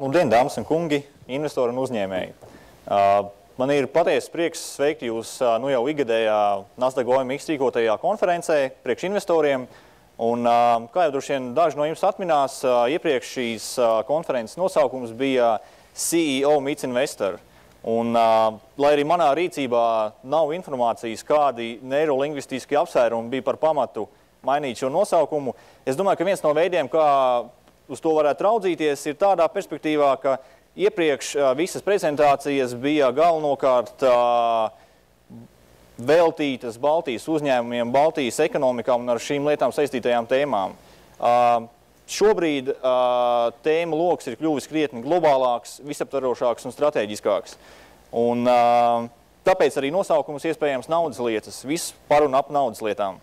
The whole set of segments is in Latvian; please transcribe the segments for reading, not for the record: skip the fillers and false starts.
Labdien, dāmas un kungi, investori un uzņēmēji. Man ir patiesas prieks sveikt jūs jau ikgadējā Nasdaq OMX rīkotajā konferencē priekš investoriem. Un, kā jau droši vien daži no jums atminās, iepriekš šīs konferences nosaukums bija CEO Meets Investor. Un, lai arī manā rīcībā nav informācijas, kādi neirolingvistiski apsvērumi bija par pamatu mainīt šo nosaukumu, es domāju, ka viens no veidiem, kā uz to varētu raudzīties, ir tādā perspektīvā, ka iepriekš visas prezentācijas bija galvenokārt veltītas Baltijas uzņēmumiem, Baltijas ekonomikām un ar šīm lietām saistītajām tēmām. Šobrīd tēma loks ir kļuvis krietni globālāks, visaptvarošāks un strateģiskāks. Un tāpēc arī nosaukums iespējams naudas lietas, viss par un ap naudas lietām.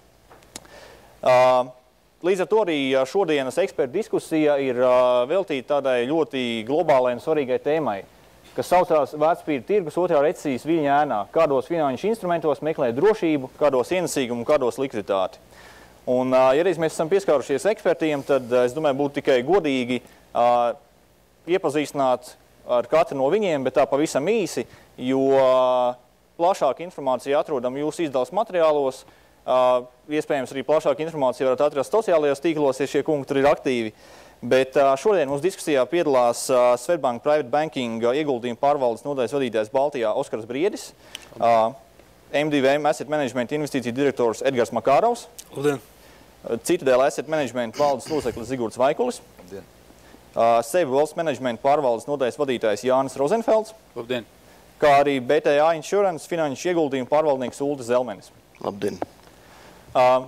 Līdz ar to arī šodienas eksperta diskusija ir veltīta tādai ļoti globālai un svarīgai tēmai, kas saucās vērtspapīru tirgus otrā recesijas viļņa ēnā, kādos finanšu instrumentos meklēt drošību, kādos ienesīgumu, kādos likviditāti. Un, ja reiz mēs esam pieskārušies ekspertiem, tad es domāju, būtu tikai godīgi iepazīstināt ar katru no viņiem, bet tā pavisam īsi, jo plašāka informācija atrodam jūsu izdevuma materiālos. Iespējams, arī plašāka informācija varat atrast sociālajos tīklos, ja šie kungi tur ir aktīvi. Bet šodien mums diskusijā piedalās Swedbank Private Banking ieguldījuma pārvaldes nodaļas vadītājs Baltijā Oskars Briedis, MDVM Asset Management investīciju direktors Edgars Makārovs, Labdien. Citadel Asset Management valdes loceklis Zigurds Vaikulis, Labdien. Sevi Wealth Management pārvaldes nodaļas vadītājs Jānis Rozenfelds, Labdien. kā arī BTA Insurance finanšu ieguldījuma pārvaldnieks Ulris Zelmenis. Labdien.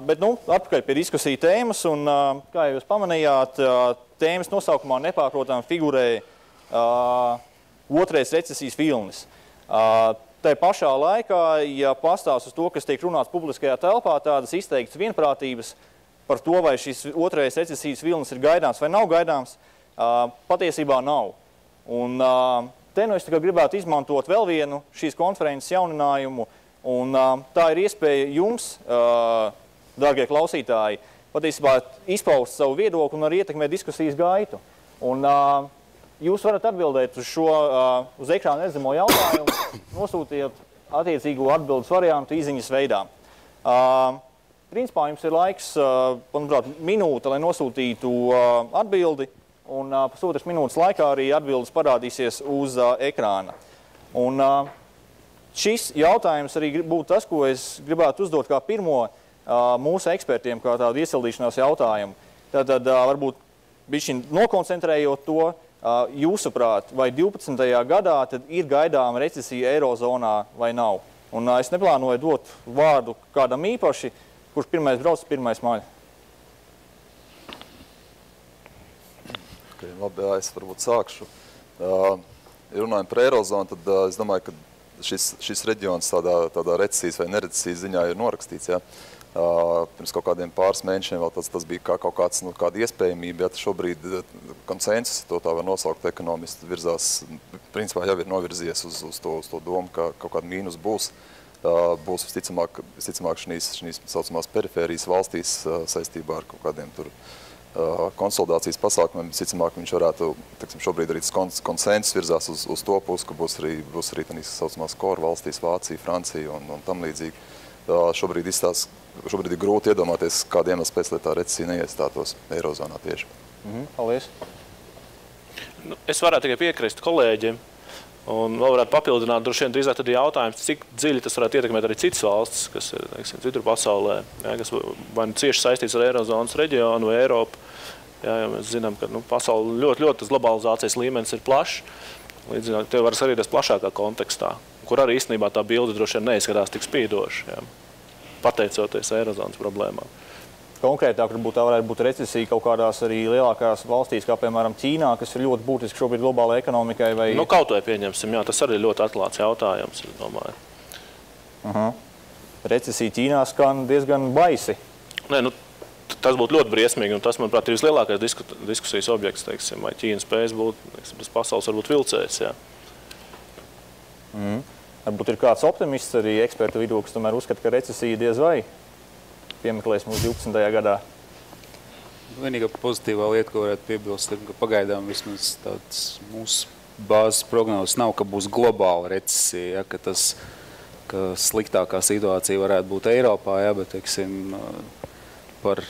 Bet, atpakaļ pie diskusiju tēmas, un, kā jūs pamanījāt, tēmas nosaukumā nepārprotam figurē otrais recesijas vilnis. Tā pašā laikā, ja pastāst uz to, kas tiek runāts publiskajā telpā, tādas izteiktas vienprātības par to, vai šis otrais recesijas vilnis ir gaidāms vai nav gaidāms, patiesībā nav. Un te es gribētu izmantot vēl vienu šīs konferences jauninājumu, un tā ir iespēja jums, dārgie klausītāji, patiesībā izpaust savu viedokli un arī ietekmēt diskusijas gaitu. Un jūs varat atbildēt uz šo uz ekrāna redzamo jautājumu, nosūtiet attiecīgo atbildes variantu īziņas veidā. Principā jums ir laiks, manuprāt, minūte, lai nosūtītu atbildi, un pusotras minūtes laikā arī atbildes parādīsies uz ekrāna. Un šis jautājums arī būtu tas, ko es gribētu uzdot kā pirmo mūsu ekspertiem, kā tādu iesildīšanās jautājumu. Tātad varbūt bišķiņ nokoncentrējot to, jūsuprāt, vai 12. gadā tad ir gaidāma recesija Eirozonā vai nav. Un es neplānoju dot vārdu kādam īpaši, kurš pirmais brauc, pirmais maļ. Labi, es varbūt sākšu. Ja runājam par Eirozonu, tad es domāju, ka šis reģions tādā recesijas vai nerecesijas ziņā ir norakstīts. Ja? Pirms kaut kādiem pāris mēnešiem vēl tas bija kā kaut kāda iespējamība, ja šobrīd konsensus, to tā var nosaukt ekonomisti, virzās, principā jau ir novirzies uz to domu, ka kaut kāda mīnus būs visticamāk šīs saucamās perifērijas valstīs saistībā ar kaut kādiem tur konsolidācijas pasākumiem. Visticamāk viņš varētu, šobrīd arī konsensus virzās uz to pusi, ka būs arī tādīs saucamās core valstīs, Vācija, Francija un tam līdzīgi. Šobrīd ir grūti iedomāties, kāda iemesla pēc, lai tā recesija neiestātos Eirozonā tieši. Paldies. Es varētu tikai piekrist kolēģiem un vēl varētu papildināt droši vien drīzāk tad jautājums, cik dziļi tas varētu ietekmēt arī citas valstis, kas ir citur pasaulē, ja, kas vai cieši saistīts ar Eirozonas reģionu vai Eiropu. Ja, mēs zinām, ka pasauli ļoti tas globalizācijas līmenis ir plašs. Līdz tev var sarīties plašākā kontekstā, kur arī īstenībā tā bilde droši vien neizskatās tik spīdoši, ja, pateicoties Eirozonas problēmām. Konkrētāk, varbūt tā varētu būt recesija kaut kādās arī lielākās valstīs, kā piemēram Ķīnā, kas ir ļoti būtiski šobrīd globālajai ekonomikai, vai... Kaut vai pieņemsim, jā, tas arī ir ļoti atklāts jautājums, es domāju. Recesija Ķīnā skan diezgan baisi. Nē, tas būtu ļoti briesmīgi, un tas, manuprāt, ir vislielākais diskusijas objekts, teiksim, vai Ķīna spējas būt, teiksim, tas pasaules varbūt vilcējs, jā. Varbūt ir kāds optimists arī ekspertu vidū, kas tomēr uzskata, ka recesija diez vai piemeklēs mūsu 12. gadā. Vienīgā pozitīvā lieta, ko varētu piebilst, ir, ka pagaidām vismaz tāds mūsu bāzes prognozes nav, ka būs globāla recesija, ja, ka sliktākā situācija varētu būt Eiropā, ja, bet, teiksim, par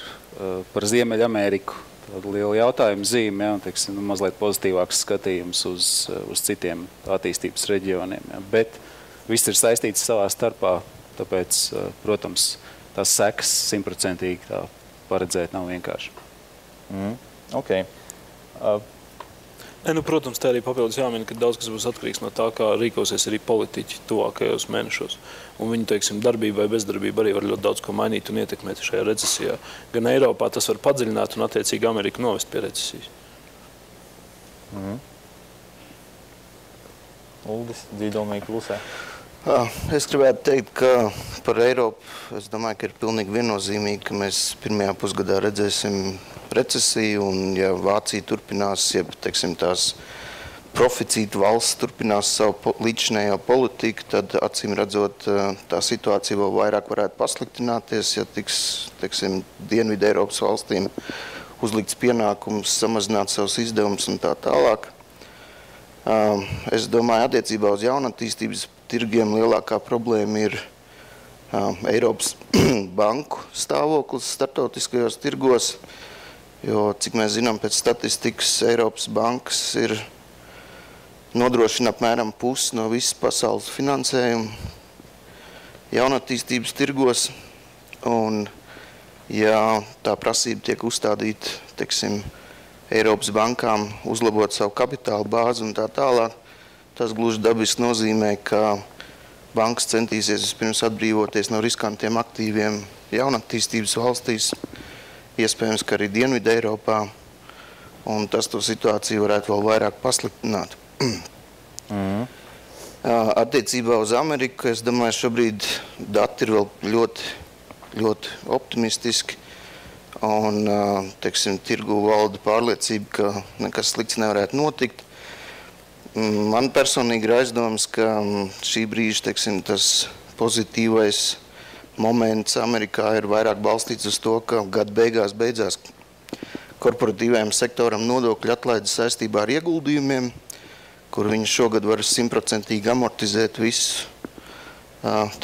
Ziemeļameriku tāda liela jautājuma zīme, ja, un, teiksim, mazliet pozitīvāks skatījums uz citiem attīstības reģioniem. Ja. Bet viss ir saistīts savā starpā, tāpēc, protams, tās sekas 100% tā paredzēt nav vienkārši. Okay. Protams, tā arī papildus jāmin, ka daudz kas būs atkarīgs no tā, kā rīkosies arī politiķi tuvākajos mēnešos. Un viņu, teiksim, darbība vai bezdarbība arī var ļoti daudz ko mainīt un ietekmēt šajā recesijā. Gan Eiropā tas var padziļināt un attiecīgi Ameriku novest pie recesijas. Uldis, dzīdomīgi klusē. Es gribētu teikt, ka par Eiropu, es domāju, ka ir pilnīgi viennozīmīgi, ka mēs pirmajā pusgadā redzēsim recesiju, un ja Vācija turpinās, ja, teiksim, tās proficītu valsts turpinās savu līdzinējo politiku, tad acīm redzot, tā situācija vēl vairāk varētu pasliktināties, ja tiks, teiksim, Dienvidu Eiropas valstīm uzlikts pienākums samazināt savus izdevumus un tā tālāk. Es domāju, attiecībā uz jaunatīstības tirgiem lielākā problēma ir Eiropas banku stāvoklis starptautiskajos tirgos, jo, cik mēs zinām, pēc statistikas Eiropas bankas ir nodrošina apmēram pusi no visas pasaules finansējuma jaunatīstības tirgos, un ja tā prasība tiek uzstādīta, teiksim, Eiropas bankām uzlabot savu kapitāla bāzi un tā tālāk, tas gluži dabiski nozīmē, ka bankas centīsies vispirms atbrīvoties no riskantiem aktīviem jaunatīstības valstīs, iespējams, ka arī Dienvidu Eiropā, un tas to situāciju varētu vēl vairāk pasliktināt. Attiecībā uz Ameriku, es domāju, šobrīd dati ir vēl ļoti optimistiski, un, teiksim, tirgu valda pārliecība, ka nekas slikts nevarētu notikt. Man personīgi ir aizdoms, ka šī brīža, teiksim, tas pozitīvais moments Amerikā ir vairāk balstīts uz to, ka gada beigās beidzās korporatīvajam sektoram nodokļu atlaides saistībā ar ieguldījumiem, kur viņi šogad var 100% amortizēt visu,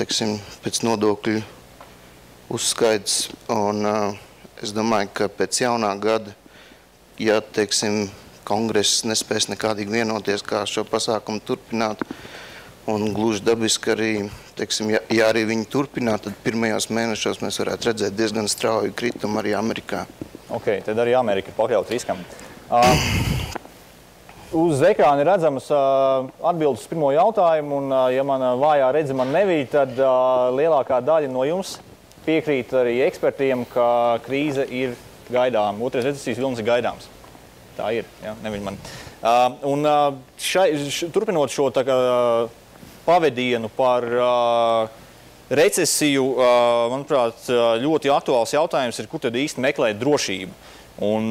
teiksim, pēc nodokļu uzskaits. Un es domāju, ka pēc jaunā gada, ja, teiksim, kongress nespēs nekādīgi vienoties, kā šo pasākumu turpināt, un gluži dabiski arī, teiksim, ja arī viņi turpināt, tad pirmajos mēnešos mēs varētu redzēt diezgan strauju kritumu arī Amerikā. Ok, tad arī Amerika ir pakļaut riskam. Uz ekrāna ir redzamas atbildes uz pirmo jautājumu, un ja man vājā redze man nevīd, tad lielākā daļa no jums piekrīt arī ekspertiem, ka krīze ir gaidām. Otrais recesijas vilnis ir gaidāms. Tā ir, ja, neviņ man. Turpinot šo tā kā pavedienu par recesiju, manuprāt, ļoti aktuāls jautājums ir, kur tad īsti meklēt drošību. Un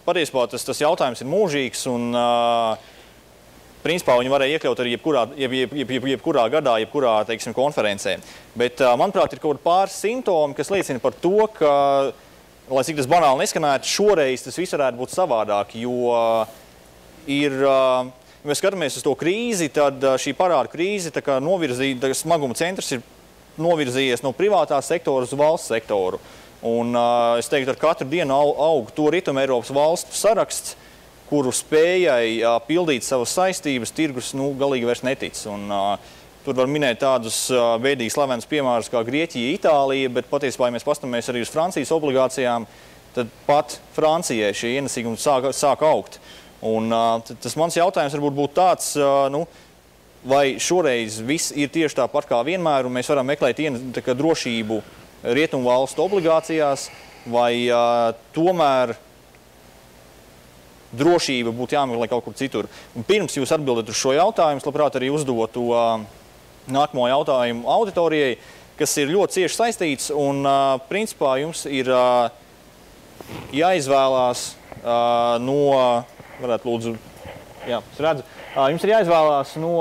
patiesībā tas jautājums ir mūžīgs, un principā viņi varēja iekļaut arī jebkurā gadā, jebkurā, teiksim, konferencē. Bet, manuprāt, ir kaut pāris simptomi, kas liecina par to, ka, lai cik tas banāli neskanētu, šoreiz tas viss varētu būt savādāk, jo ja mēs skatāmies uz to krīzi, tad šī parādu krīze smaguma centrs ir novirzījies no privātā sektora uz valsts sektoru. Un es teiktu, ar katru dienu aug to ritumu Eiropas valstu saraksts, kuru spējai pildīt savas saistības, tirgus galīgi vairs netic. Un, tur var minēt tādus bēdīgi slavenus piemērus kā Grieķija, Itālija, bet patiesībā, ja mēs pastamies arī uz Francijas obligācijām, tad pat Francijai šie ienesīgumi sāk augt. Un tas mans jautājums varbūt būtu tāds, vai šoreiz viss ir tieši tāpat kā vienmēr, un mēs varam meklēt drošību rietumu valstu obligācijās, vai tomēr drošība būtu jāmeklē kaut kur citur. Un pirms jūs atbildat uz šo jautājumu, es labprāt arī uzdotu nākamo jautājumu auditorijai, kas ir ļoti cieši saistīts, un principā jums ir jāizvēlās no, varētu lūdzu, jā, es redzu, jums ir jāizvēlās no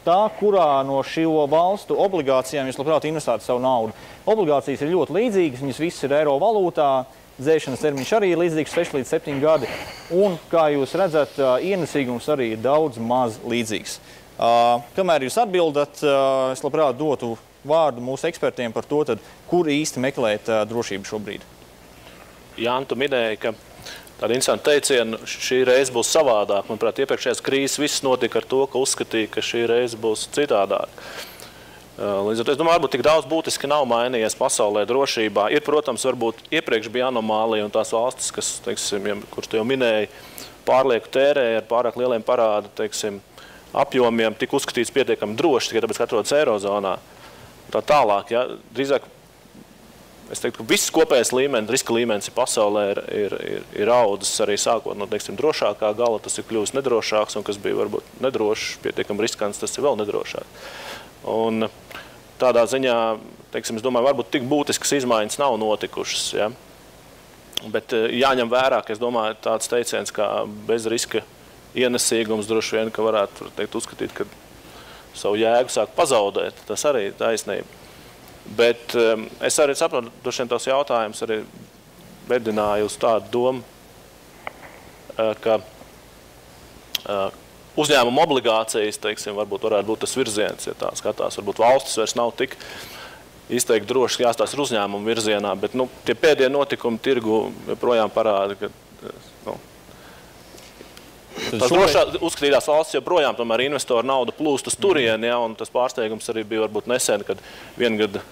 tā, kurā no šo valstu obligācijām jūs labprāt investētu savu naudu. Obligācijas ir ļoti līdzīgas, viņas visas ir eiro valūtā, dzēšanas termiņš arī ir līdzīgs 6 līdz 7 gadi. Un, kā jūs redzat, ienesīgums arī ir daudz maz līdzīgs. Kamēr jūs atbildat, es labprāt dotu vārdu mūsu ekspertiem par to, tad, kur īsti meklēt drošību šobrīd. Jāni, tu minēji, ka tāda interesanta teiciena, šī reize būs savādāk. Manuprāt, iepriekšējās krīzes viss notika ar to, ka uzskatīja, ka šī reize būs citādāk. Līdz ar to, es domāju, varbūt tik daudz būtiski nav mainījies pasaulē drošībā. Ir, protams, varbūt iepriekš bija anomālija un tās valstis, kas, teiksim, kuras tu jau minēji, pārlieku tērēja ar pārāk lieliem parādu, teiksim, apjomiem, tik uzskatīts pietiekami droši, tikai tāpēc, ka atrodas Eirozonā. Tā tālāk, ja, drīzāk, es teiktu, ka viss kopējais līmenis, riska līmenis pasaulē ir audzis arī sākot no, teiksim, drošākā gala, tas ir kļuvis nedrošāks, un kas bija varbūt nedrošs, pietiekami riskants, tas ir vēl nedrošāk. Un tādā ziņā, teiksim, es domāju, varbūt tik būtiskas izmaiņas nav notikušas, ja? Bet jāņem vērā, ka es domāju, tāds teiciens kā bez riska ienesīgums droši vien, ka varētu teikt, uzskatīt, ka savu jēgu sāk pazaudēt. Tas arī ir taisnība. Bet es arī saprotu, droši vien tos jautājumus arī vedināju uz tādu domu, ka uzņēmuma obligācijas, teiksim, varbūt varētu būt tas virziens, ja tā skatās. Varbūt valstis vairs nav tik izteikti droši jāstās ar uzņēmumu virzienā, bet tie pēdējie notikumi tirgu joprojām parāda, ka tās uzskatītās valsts joprojām tomēr investoru naudu plūst uz turieni, ja, un tas pārsteigums arī bija varbūt nesen, kad viengada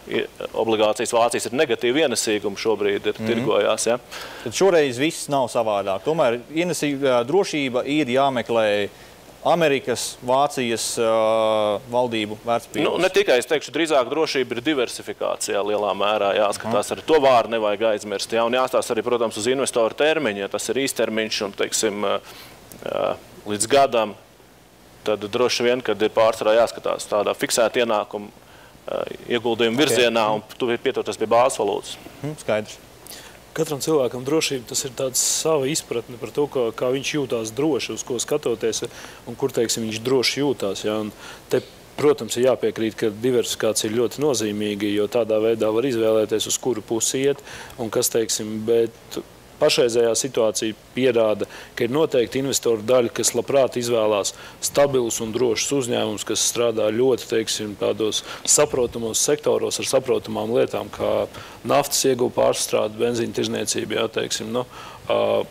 obligācijas Vācijas ir negatīva ienesīguma šobrīd ir tirgojās. Ja. Tad šoreiz viss nav savādāk. Tomēr ienesīga drošība ir jāmeklē Amerikas, Vācijas valdību vērtspapīros? Ne tikai, es teikšu, drīzāk drošība ir diversifikācijā lielā mērā. Jāskatās arī to vārdu nevajag aizmirst. Ja, un jāstās arī, protams, uz investoru termiņu. Ja tas ir īstermiņš un, teiksim, līdz gadam, tad droši vien, kad ir pārsvarā jāskatās tādā fiksēta ienākuma ieguldījuma virzienā un pieturēties pie bāzes valūtas. Skaidrs. Katram cilvēkam drošība tas ir tāds sava izpratne par to, kā viņš jūtās droši, uz ko skatoties un kur, teiksim, viņš droši jūtās. Ja? Un te, protams, ir jāpiekrīt, ka diversifikācija ir ļoti nozīmīga, jo tādā veidā var izvēlēties, uz kuru pusi iet un kas, teiksim, bet pašreizējā situācija pierāda, ka ir noteikti investoru daļa, kas labprāt izvēlās stabilus un drošus uzņēmumus, kas strādā ļoti, teiksim, tādos saprotamos sektoros ar saprotamām lietām, kā naftas ieguva pārstrāde, benzīna tirzniecība, jā, teiksim,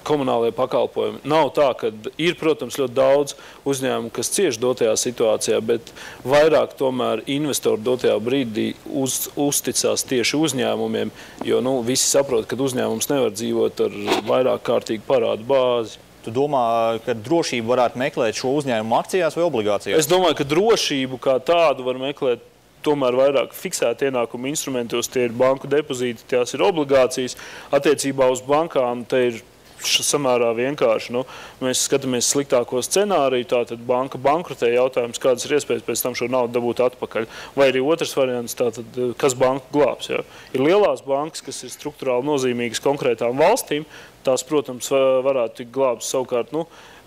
komunālie pakalpojumi. Nav tā, ka ir, protams, ļoti daudz uzņēmumu, kas cieši dotajā situācijā, bet vairāk tomēr investori dotajā brīdī uzticās tieši uzņēmumiem, jo visi saprot, ka uzņēmums nevar dzīvot ar vairāk kārtīgu parādu bāzi. Tu domā, ka drošību varētu meklēt šo uzņēmumu akcijās vai obligācijās? Es domāju, ka drošību kā tādu var meklēt tomēr vairāk fiksēti ienākumu instrumentos, tie ir banku depozīti, tās ir obligācijas. Attiecībā uz bankām te ir samērā vienkārši. Mēs skatāmies sliktāko scenāriju, tātad banka bankrotē, jautājums, kādas ir iespējas pēc tam šo naudu dabūt atpakaļ. Vai arī otrs variants, tātad, kas banku glābs. Ja? Ir lielās bankas, kas ir strukturāli nozīmīgas konkrētām valstīm, tās, protams, varētu tikt glābs savukārt,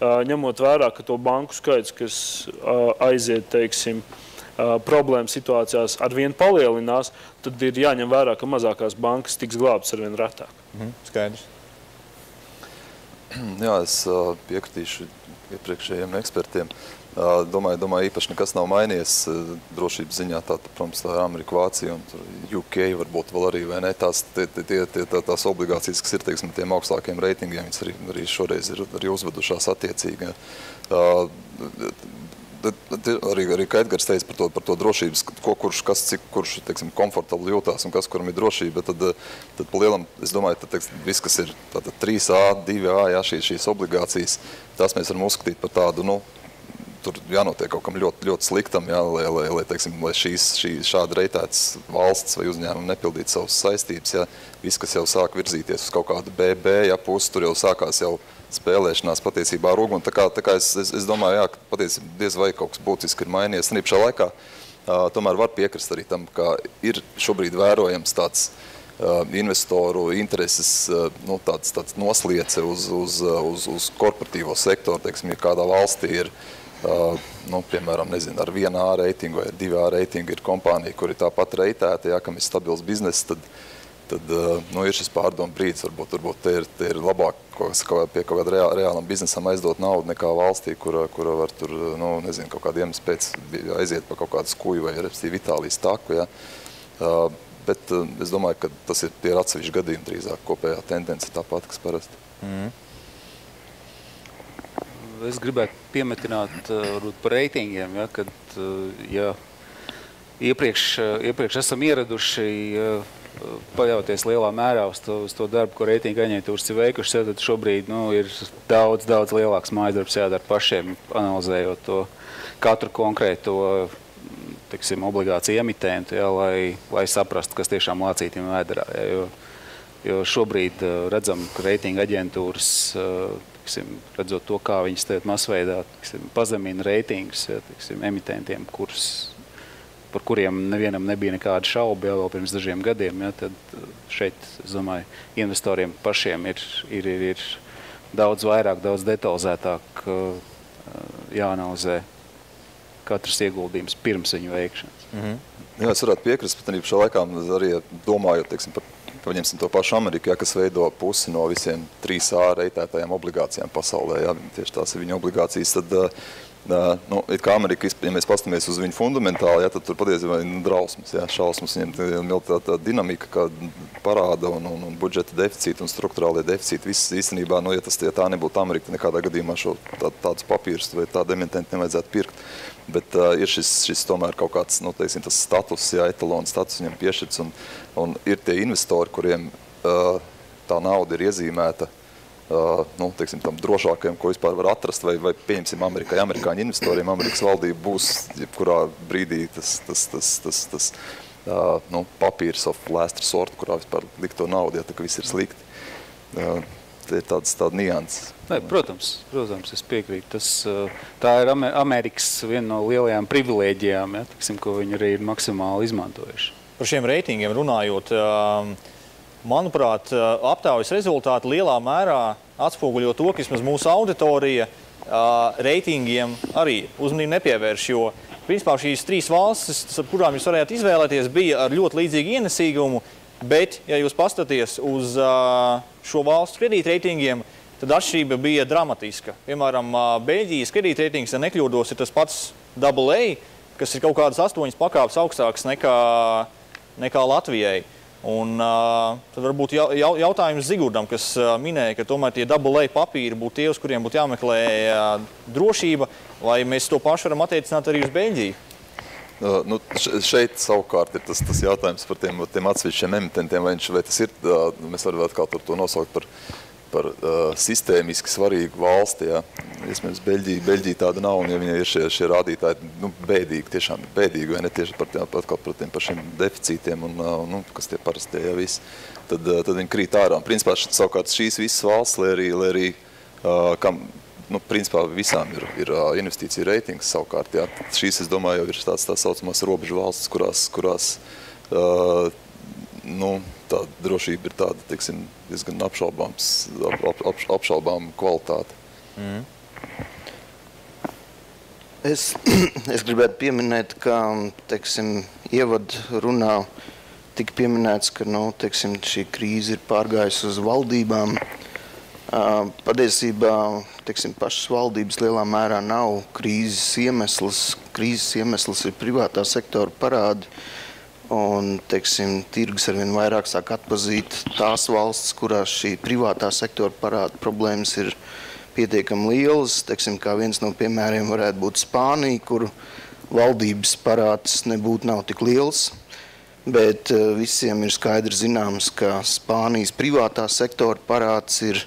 ņemot vērā, ka to banku skaits, kas aiziet, teiksim, problēma situācijās arvien palielinās, tad ir jāņem vērā, ka mazākās bankas tiks glābtas arvien retāk. Skaidrs. Jā, es piekritīšu iepriekšējiem ekspertiem. Domāju, īpaši nekas nav mainījies drošības ziņā. Protams, tā ir Amerika, Vācija un UK varbūt vēl arī, vai ne? Tās obligācijas, kas ir, teiksim, tiem augstākiem reitingiem, viņas arī šoreiz ir arī uzvedušās attiecīgi. Arī kā Edgars teica par to drošības, kurš teiksim, komfortabli jūtās un kas, kuram ir drošība, tad pa lielam, es domāju, viss, kas ir 3A, 2A, jā, šīs obligācijas, tās mēs varam uzskatīt par tādu, tur jānotiek kaut kam ļoti, ļoti sliktam, jā, lai šādi reitētas valsts vai uzņēmumi nepildītu savas saistības, jā, viss, kas jau sāk virzīties uz kaut kādu BB, jā, pusi, tur jau sākās jau spēlēšanās patiesībā ar uguni. Tā kā es domāju, jā, ka patiesībā diez vai kaut kas būtiski ir mainījies. Un pašā laikā tomēr var piekrist arī tam, ka ir šobrīd vērojams tāds investoru intereses, tāds nosliece uz korporatīvo sektoru. Teiksim, ja kādā valstī ir, piemēram, nezinu, ar 1A reitingu vai ar 2A reitingu ir kompānija, kur ir tāpat reitēta, jā, kam ir stabils bizness, tad tad nu, ir šis pārdomu brīdis, varbūt te ir labāk pie kaut kāda reālam biznesam aizdot naudu nekā valstī, kura var tur, nu, nezinu, kaut kādu iemeslu pēc aiziet pa kaut kādu skuju vai respektīvi Itālijas taku, ja. Bet es domāju, ka tas ir atsevišķi gadījumi drīzāk, kopējā tendence tāpat, kas parasti. Es gribētu piemetināt par reitingiem, ja, kad ja iepriekš esam ieraduši paļauties lielā mērā uz to darbu, ko reitinga aģentūras ir veikuši, tad šobrīd ir daudz lielāks mājasdarbs jādara pašiem, analizējot to katru konkrēto teiksim, obligāciju emitentu, ja, lai saprastu, kas tiešām lācītiem vēderā. Ja, jo šobrīd redzam, ka reitinga aģentūras redzot to, kā viņas tagad masveidā pazemina reitingus emitentiem, par kuriem nevienam nebija nekāda šauba jau vēl pirms dažiem gadiem. Ja, tad šeit, es domāju, investoriem pašiem ir daudz vairāk, daudz detalizētāk jāanalizē katrs ieguldījums pirms viņu veikšanas. Jā, es varētu piekrist, bet arī šā laikā arī domājot, teiksim, paņemsim to pašu Ameriku, ja, kas veido pusi no visiem 3A reitētajām obligācijām pasaulē. Ja, tieši tās ir viņa obligācijas. Tad, nu, it kā Amerika, ja mēs pastamies uz viņu fundamentāli, ja, tad tur patiesībā ir drausmas, ja, šausmas. Viņiem tā dinamika, kā parāda un budžeta deficīti un strukturālie deficīti. Viss īstenībā, nu, ja tā nebūtu Amerika, nekādā gadījumā tādus papīrus vai tādu emitenti nevajadzētu pirkt. Bet ir šis tomēr kaut kāds, nu, teiksim, tas status, ja, etalona status viņam piešķirts, un ir tie investori, kuriem tā nauda ir iezīmēta, nu, teiksim, tam drošākajam, ko vispār var atrast, vai pieņemsim amerikāņu investoriem, Amerikas valdība būs, jebkurā brīdī tas nu, papīrs of last resort, kurā vispār likt to naudu, ja tā, ka viss ir slikti. Ir tāda nianses. Protams, es piekrītu. Tā ir Amerikas viena no lielajām privilēģijām, ja, tiksim, ko viņi arī ir maksimāli izmantojuši. Par šiem reitingiem runājot, manuprāt, aptaujas rezultāti lielā mērā atspoguļo to, ka vismaz mūsu auditorija reitingiem arī uzmanību nepievērš, jo principā šīs 3 valstis, ar kurām jūs varētu izvēlēties, bija ar ļoti līdzīgu ienesīgumu, bet, ja jūs pastaties uz šo valstu kredītreitingiem, tad atšķirība bija dramatiska. Piemēram, Beļģijas kredītreitings, ja nekļūdos, ir tas pats AA, kas ir kaut kādas 8 pakāpes augstāks nekā Latvijai. Un tad varbūt jautājums Zigurdam, kas minēja, ka tomēr tie AA papīri būtu tie, uz kuriem būtu jāmeklē drošība, vai mēs to pašu varam attiecināt arī uz Beļģiju? Nu, šeit savukārt ir tas jautājums par tiem atsevišķiem emitentiem, vai tas ir, mēs varam atkal to nosaukt par sistēmiski svarīgu valsti. Ja. Iespējams, Beļģija tāda nav, un ja viņai ir šie rādītāji nu, bēdīgi, tiešām bēdīgi, vai ne tieši par šiem deficītiem, un, nu, kas tie parastie, ja visi, tad viņi krīt ārā. Un, principā, savukārt šīs visas valsts, lai arī nu, principā visām ir investīcija reitings savukārt. Jā. Šīs, es domāju, jau ir tās saucamās robežu valstis, kurās nu, tā drošība ir tāda, teiksim, diezgan apšaubām kvalitāte. Es gribētu pieminēt, ka, teiksim, ievadu runā tika pieminēts, ka, nu, teiksim, šī krīze ir pārgājusi uz valdībām. Patiesībā, teiksim, pašas valdības lielā mērā nav krīzes iemesls. Krīzes iemesls ir privātā sektora parādi. Un, teiksim, tirgus arvien vairāk sāk atpazīt tās valsts, kurās šī privātā sektora parāda problēmas ir pietiekami lielas. Teiksim, kā viens no piemēriem varētu būt Spānija, kur valdības parāds nebūtu nav tik liels. Bet visiem ir skaidri zināms, ka Spānijas privātā sektora parāds ir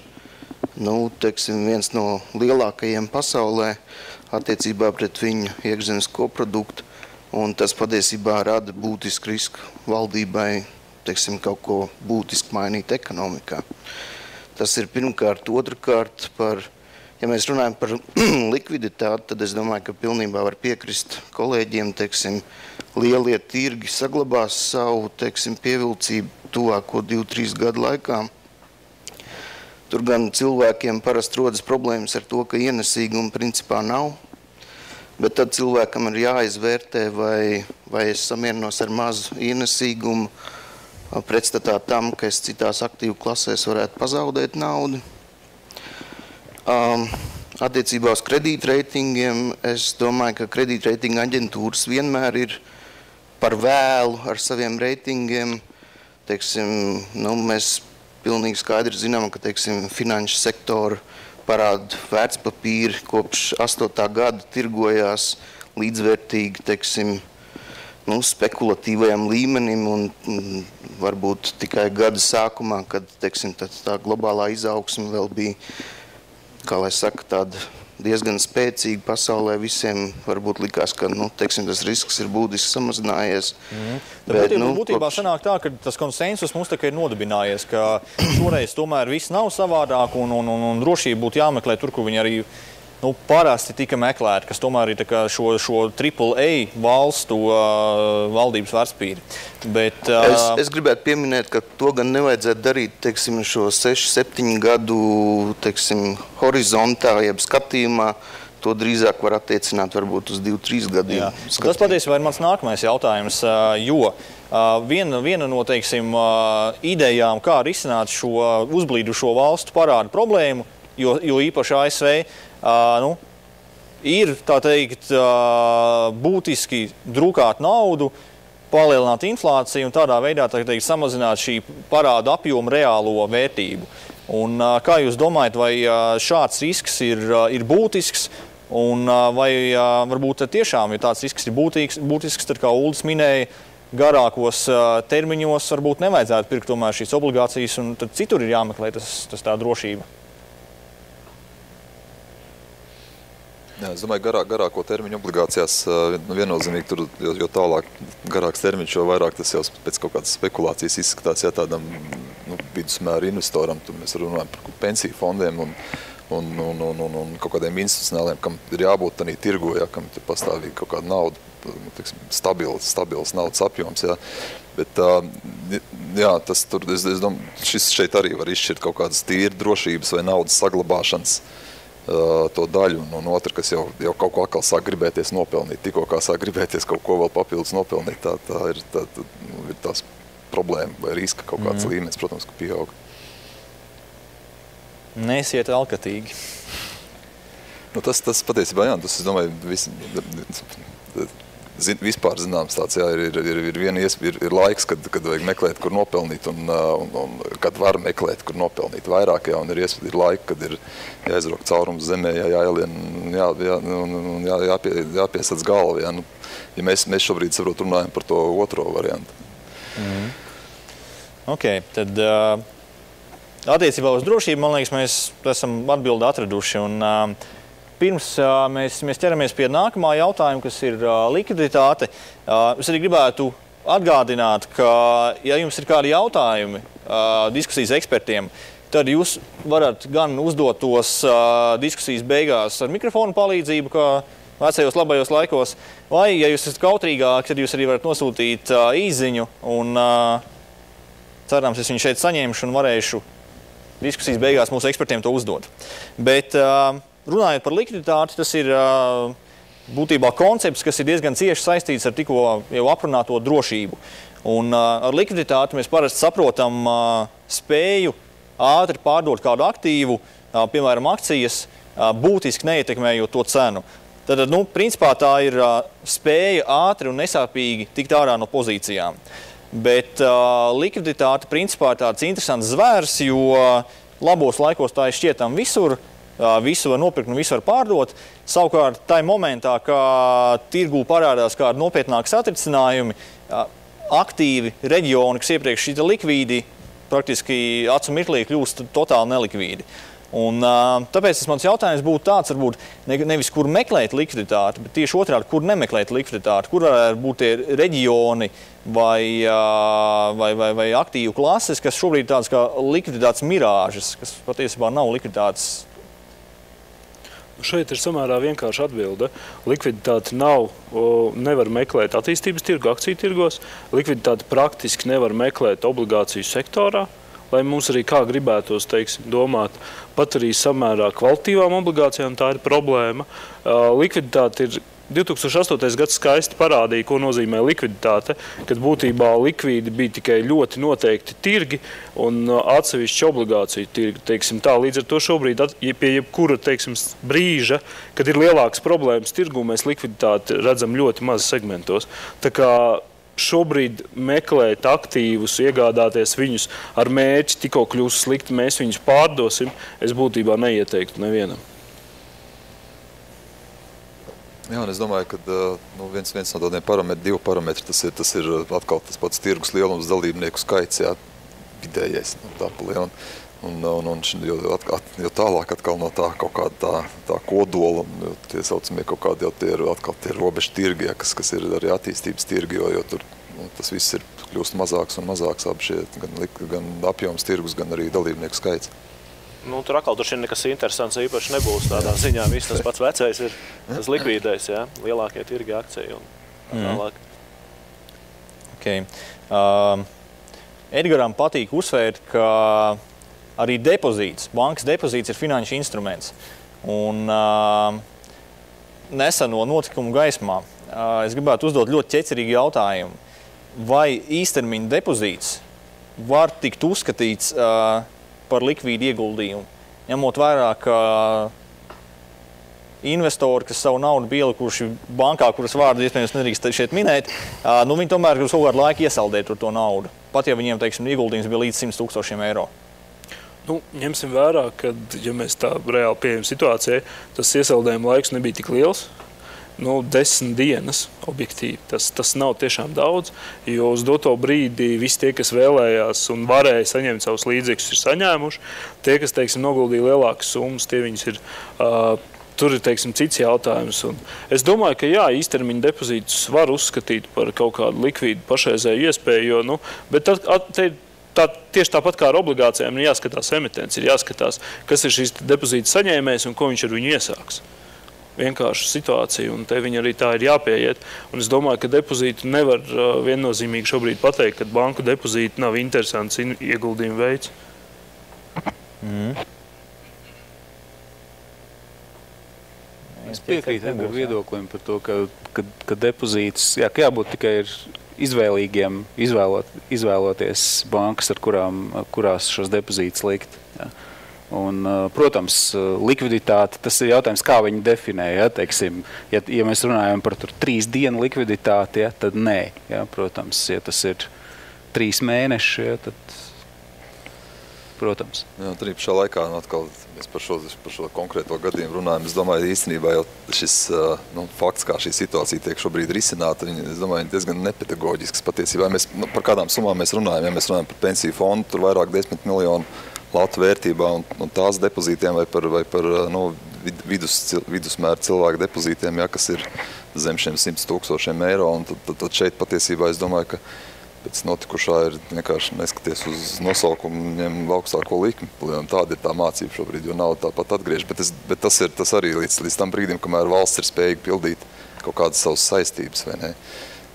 nu, teiksim, viens no lielākajiem pasaulē attiecībā pret viņu iekšzemes koproduktu. Un tas patiesībā rada būtisku risku valdībai, teiksim, kaut ko būtiski mainīt ekonomikā. Tas ir pirmkārt. Otrkārt, ja mēs runājam par likviditāti, tad es domāju, ka pilnībā var piekrist kolēģiem, teiksim, lielie tirgi saglabās savu, teiksim, pievilcību tuvāko 2-3 gadu laikā. Tur gan cilvēkiem parasti rodas problēmas ar to, ka ienesīguma principā nav. Bet tad cilvēkam ir jāizvērtē, vai es samierinos ar mazu ienesīgumu pretstatā tam, ka es citās aktīvu klasēs varētu pazaudēt naudu. Attiecībā uz kredītreitingiem, es domāju, ka kredītreitinga aģentūras vienmēr ir par vēlu ar saviem reitingiem. Teiksim, mēs pilnīgi skaidri zinām, ka finanšu sektora parādu vērtspapīri kopš 8. gada tirgojās līdzvērtīgi, spekulatīvajam līmenim un varbūt tikai gada sākumā, kad tā globālā izaugsme vēl bija, kā lai saka, tāda diezgan spēcīga pasaulē, visiem varbūt likās, ka tas risks ir būtiski samazinājies. Būtībā sanāk tā, ka tas konsensus mums tā kā ir nodibinājies, ka šoreiz tomēr viss nav savādāk un drošība būtu jāmeklē tur, kur viņi arī parasti tika meklēti, kas tomēr ir šo AAA valstu valdības vērtspapīri. Bet es gribētu pieminēt, ka to gan nevajadzētu darīt, šo 6-7 gadu, horizontā, jeb skatījumā. To drīzāk var attiecināt varbūt uz 2-3 gadiem. Tas patiesībā ir mans nākamais jautājums, jo viena no, idejām, kā risināt šo uzblīdušo valstu parādu problēmu, jo īpaši ASV, ir, tā teikt, būtiski drukāt naudu, palielināt inflāciju un tādā veidā, tā teikt, samazināt šī parāda apjoma reālo vērtību. Un kā jūs domājat, vai šāds risks ir būtisks, un vai varbūt tiešām, ja tāds risks ir būtisks, tad, kā Uldis minēja, garākos termiņos varbūt nevajadzētu pirkt tomēr šīs obligācijas, un tad citur ir jāmeklē tas tā drošība? Jā, es domāju, garāko termiņu obligācijās viennozīmīgi tur, jo tālāk garāks termiņš, jo vairāk tas jau pēc kaut kādas spekulācijas izskatās, ja tādam vidusmēra investoram, tur mēs runājam par pensiju fondiem un kaut kādiem institucionāliem, kam ir jābūt tādā tirgu, ja, kam tur pastāvīgi kaut kāda nauda, stabils naudas apjoms, ja. Bet, jā, tas tur, es domāju, šis šeit arī var izšķirt kaut kādas tīri drošības vai naudas saglabāšanas to daļu, un otra, kas jau kaut ko atkal sāk gribēties nopelnīt. Tikko kā sāk gribēties kaut ko vēl papildus nopelnīt, tā ir tās problēma vai riska kaut kāds līmenis, protams, ka pieaug. Neesiet alkatīgi. Tas patiesībā, jā, tas, es domāju, vispār zināms tāds, jā, ir laiks, kad vajag meklēt, kur nopelnīt, un kad var meklēt, kur nopelnīt vairāk, jā, un ir laiki, kad ir jāizrok caurums zemē, jāielien, jāpiesac galva, jā. Ja mēs šobrīd, saprot, runājam par to otro variantu. Ok, tad attiecībā uz drošību, man liekas, mēs esam atbildi atraduši, un pirms mēs ķeramies pie nākamā jautājuma, kas ir likviditāte. Es arī gribētu atgādināt, ka, ja jums ir kādi jautājumi diskusijas ekspertiem, tad jūs varat gan uzdot tos diskusijas beigās ar mikrofonu palīdzību, kā vecajos labajos laikos, vai, ja jūs esat kautrīgāki, tad jūs arī varat nosūtīt īziņu, un cerams, es viņu šeit saņemšu un varēšu diskusijas beigās mūsu ekspertiem to uzdot. Bet runājot par likviditāti, tas ir būtībā koncepts, kas ir diezgan cieši saistīts ar tikko jau aprunāto drošību. Un ar likviditāti mēs parasti saprotam spēju ātri pārdot kādu aktīvu, piemēram, akcijas, būtiski neietekmējot to cenu. Tad, principā tā ir spēja ātri un nesāpīgi tikt ārā no pozīcijām. Bet likviditāte principā ir tāds interesants zvērs, jo labos laikos tā ir šķietam visur, visu var nopirkt un visu var pārdot. Savukārt, tajā momentā, kā tirgū parādās kādi nopietnāki satricinājumi, aktīvi reģioni, kas iepriekš šķita likvīdi, praktiski acu mirklī kļūst totāli nelikvīdi. Un tāpēc mans jautājums būtu tāds, varbūt nevis kur meklēt likviditāti, bet tieši otrādi, kur nemeklēt likviditāti, kur varētu būt tie reģioni vai aktīvu klases, kas šobrīd ir tādas kā likviditātes mirāžas, kas patiesībā nav likviditātes. Šeit ir samērā vienkārši atbilde. Likviditāti nevar meklēt attīstības tirgu, akciju tirgos. Likviditāti praktiski nevar meklēt obligāciju sektorā, lai mums arī kā gribētos, domāt, pat arī samērā kvalitīvām obligācijām tā ir problēma. Likviditāte ir 2008. gads skaisti parādīja, ko nozīmē likviditāte, kad būtībā likvīdi bija tikai ļoti noteikti tirgi un atsevišķi obligāciju tirgi. Teiksim tā, līdz ar to šobrīd pie jebkura brīža, kad ir lielākas problēmas tirgu, mēs likviditāti redzam ļoti maz segmentos. Tā kā šobrīd meklēt aktīvus, iegādāties viņus ar mērķi, tikko kļūst slikti, mēs viņus pārdosim, es būtībā neieteiktu nevienam. Jā, un es domāju, ka viens no tādiem parametri, 2 parametri, tas ir atkal tas pats tirgus lielums, dalībnieku skaits, jā, vidējais, tā palielina. Jo tālāk atkal no tā kaut kāda tā kodola, tie saucamie kaut kādi jau tie robežu tirgi, ja, kas ir arī attīstības tirgi, jo tur tas viss ir kļūst mazāks un mazāks, abi šie gan apjoms tirgus, gan arī dalībnieku skaits. Tur atkal nekas interesants īpaši nebūs tādā ziņā. Viss tas pats vecais ir tas likvīdais, jā, lielākie tirgi akciju un tālāk. Okay. Edgaram patīk uzsvērt, ka arī depozīts, bankas depozīts ir finanšu instruments. Un neseno notikumu gaismā es gribētu uzdot ļoti ķecerīgu jautājumu. Vai īstermiņa depozīts var tikt uzskatīts par likvīdu ieguldījumu, ņemot vērā, ka investori, kas savu naudu pielikuši bankā, kuras vārdu iespējams nedrīkst šeit minēt, viņi tomēr uz kaut kādu laiku iesaldē to naudu. Pat ja viņiem, teiksim, ieguldījums bija līdz 100 000 eiro. Ņemsim vērā, ka, ja mēs tā reāli pieejam situācijai, tas iesaldējuma laiks nebija tik liels. 10 dienas objektīvi. Tas nav tiešām daudz, jo uz doto brīdi visi tie, kas vēlējās un varēja saņemt savus līdzekļus, ir saņēmuši. Tie, kas, teiksim, noguldīja lielākas summas, tie viņas ir, tur ir, teiksim, cits jautājums. Un es domāju, ka jā, īstermiņa depozītus var uzskatīt par kaut kādu likvīdu pašreizēju iespēju, bet tieši tāpat kā ar obligācijām ir jāskatās emitents, ir jāskatās, kas ir šīs depozīta saņēmējs un ko viņš ar viņu iesāks. Vienkārša situācija, un te viņi arī tā ir jāpieiet. Un es domāju, ka depozītu nevar viennozīmīgi šobrīd pateikt, ka banku depozīti nav interesants ieguldījuma veids. Es piekrītu ar viedoklim par to, ka depozīts, jābūt tikai ir izvēlīgiem, izvēloties bankas, kurās šos depozītus likt. Jā. Un, protams, likviditāte, tas ir jautājums, kā viņi definē. Ja, teiksim, ja mēs runājam par 3 dienu likviditāti, ja, tad nē. Ja, protams, ja tas ir 3 mēneši, ja, tad, protams. Jā, tur pašā laikā atkal mēs par šo konkrēto gadījumu runājam. Es domāju, īstenībā jau šis fakts, kā šī situācija tiek šobrīd risināta, es domāju, diezgan nepedagoģisks patiesībā. Par kādām summām mēs runājam? Ja mēs runājam par pensiju fondu, tur vairāk 10 miljonu latu vērtībā un tās depozītiem vai par vidusmēra cilvēku depozītiem, ja, kas ir zem šiem 100 000 eiro. Un tad šeit patiesībā es domāju, ka pēc notikušā ir vienkārši neskaties uz nosaukumu, ņem augstāko likmi. Tāda ir tā mācība šobrīd, jo nauda tāpat atgriež. Bet tas arī līdz tam brīdim, kamēr valsts ir spējīga pildīt kaut kādas savas saistības, vai ne?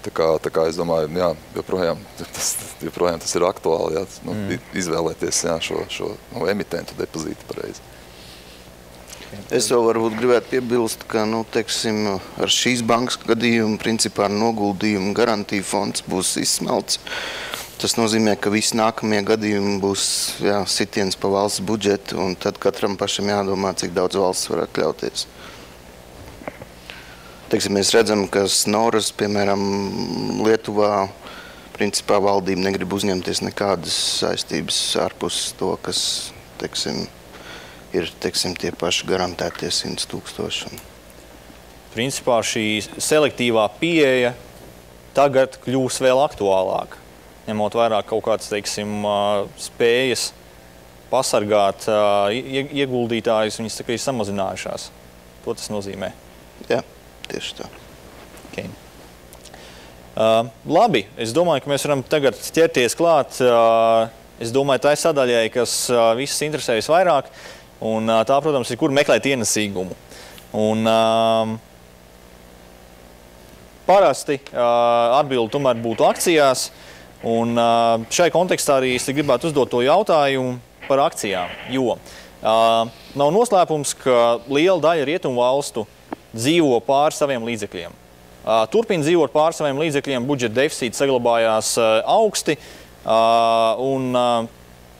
Tā kā es domāju, jā, joprojām tas ir aktuāli, jā, izvēlēties jā, šo emitentu depozītu pareizi. Es vēl varbūt gribētu piebilst, ka, teiksim, ar šīs bankas gadījumu principā noguldījumu garantija fonds būs izsmelts. Tas nozīmē, ka visi nākamie gadījumi būs sitiens pa valsts budžetu, un tad katram pašam jādomā, cik daudz valsts var atļauties. Teiksim, mēs redzam, ka Snoras, piemēram, Lietuvā, principā valdība negrib uzņemties nekādas saistības ārpus to, kas, teiksim, ir, tie paši garantētie 100 000. Principā šī selektīvā pieeja tagad kļūs vēl aktuālāka, ņemot vairāk kaut kāds, teiksim, spējas pasargāt ieguldītājus, viņas ir samazinājušās. To tas nozīmē. Jā. Tieši tā. Okay. Labi, es domāju, ka mēs varam tagad ķerties klāt. Es domāju, tā ir sadaļai, kas visus interesē visvairāk. Un tā, protams, ir, kur meklēt ienesīgumu. Un parasti atbildi tomēr būtu akcijās. Un šai kontekstā arī es gribētu uzdot to jautājumu par akcijām. Jo nav noslēpums, ka liela daļa rietumu valstu dzīvo pār saviem līdzekļiem. Turpina dzīvot pār saviem līdzekļiem, budžeta deficīts saglabājās augsti, un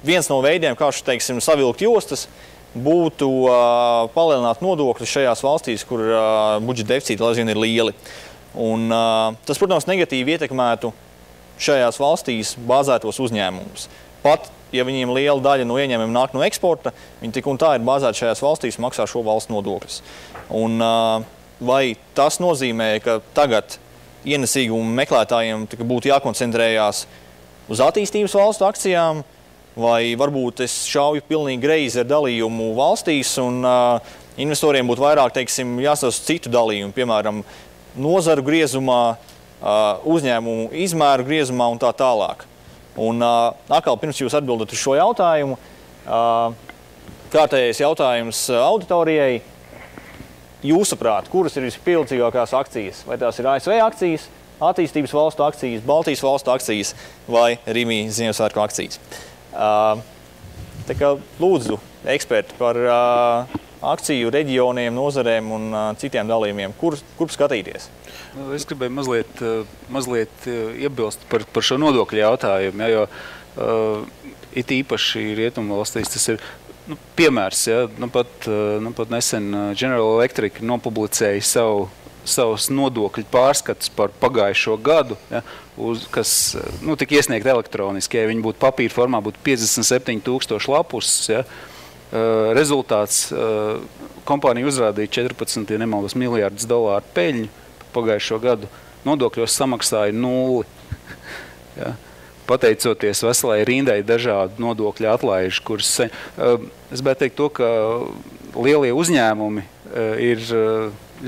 viens no veidiem, kā teiksim, savilkt jostas, būtu palielināt nodokļus šajās valstīs, kur budžeta deficīti aizvien ir lieli. Un tas, protams, negatīvi ietekmētu šajās valstīs bāzētos uzņēmumus. Pat, ja viņiem liela daļa no ieņēmumiem nāk no eksporta, viņi tik un tā ir bāzēti šajās valstīs un maksā šo valstu nodokļus. Un vai tas nozīmē, ka tagad ienesīgumu meklētājiem būtu jākoncentrējās uz attīstības valstu akcijām, vai varbūt es šauju pilnīgi greizi ar dalījumu valstīs un investoriem būtu vairāk, teiksim, jāsas citu dalījumu, piemēram, nozaru griezumā, uzņēmumu izmēru griezumā un tā tālāk. Un atkal, pirms jūs atbildat uz šo jautājumu, kārtējais jautājums auditorijai. Jūsuprāt, kuras ir vispievilcīgākās akcijas? Vai tās ir ASV akcijas, attīstības valstu akcijas, Baltijas valstu akcijas vai Rimi Ziemassvētku akcijas? Tā kā lūdzu eksperti par akciju reģioniem, nozarēm un citiem dalījumiem. Kur skatīties? Es gribēju mazliet iebilst par šo nodokļu jautājumu, ja, jo it īpaši rietumvalstīs tas ir piemērs. Ja, pat nesen General Electric nopublicēja savus nodokļu pārskatus par pagājušo gadu, ja, kas tika iesniegt elektroniski. Ja viņi būtu papīra formā, būtu 57,000 lapuses. Ja. Rezultāts kompānija uzrādīja 14, ja nemaldos, miljārdus dolāru peļņu pagājušo gadu. Nodokļos samaksāja 0. Ja. Pateicoties veselai rindai dažādu nodokļu atlaižu, kuras es gribētu teikt to, ka lielie uzņēmumi ir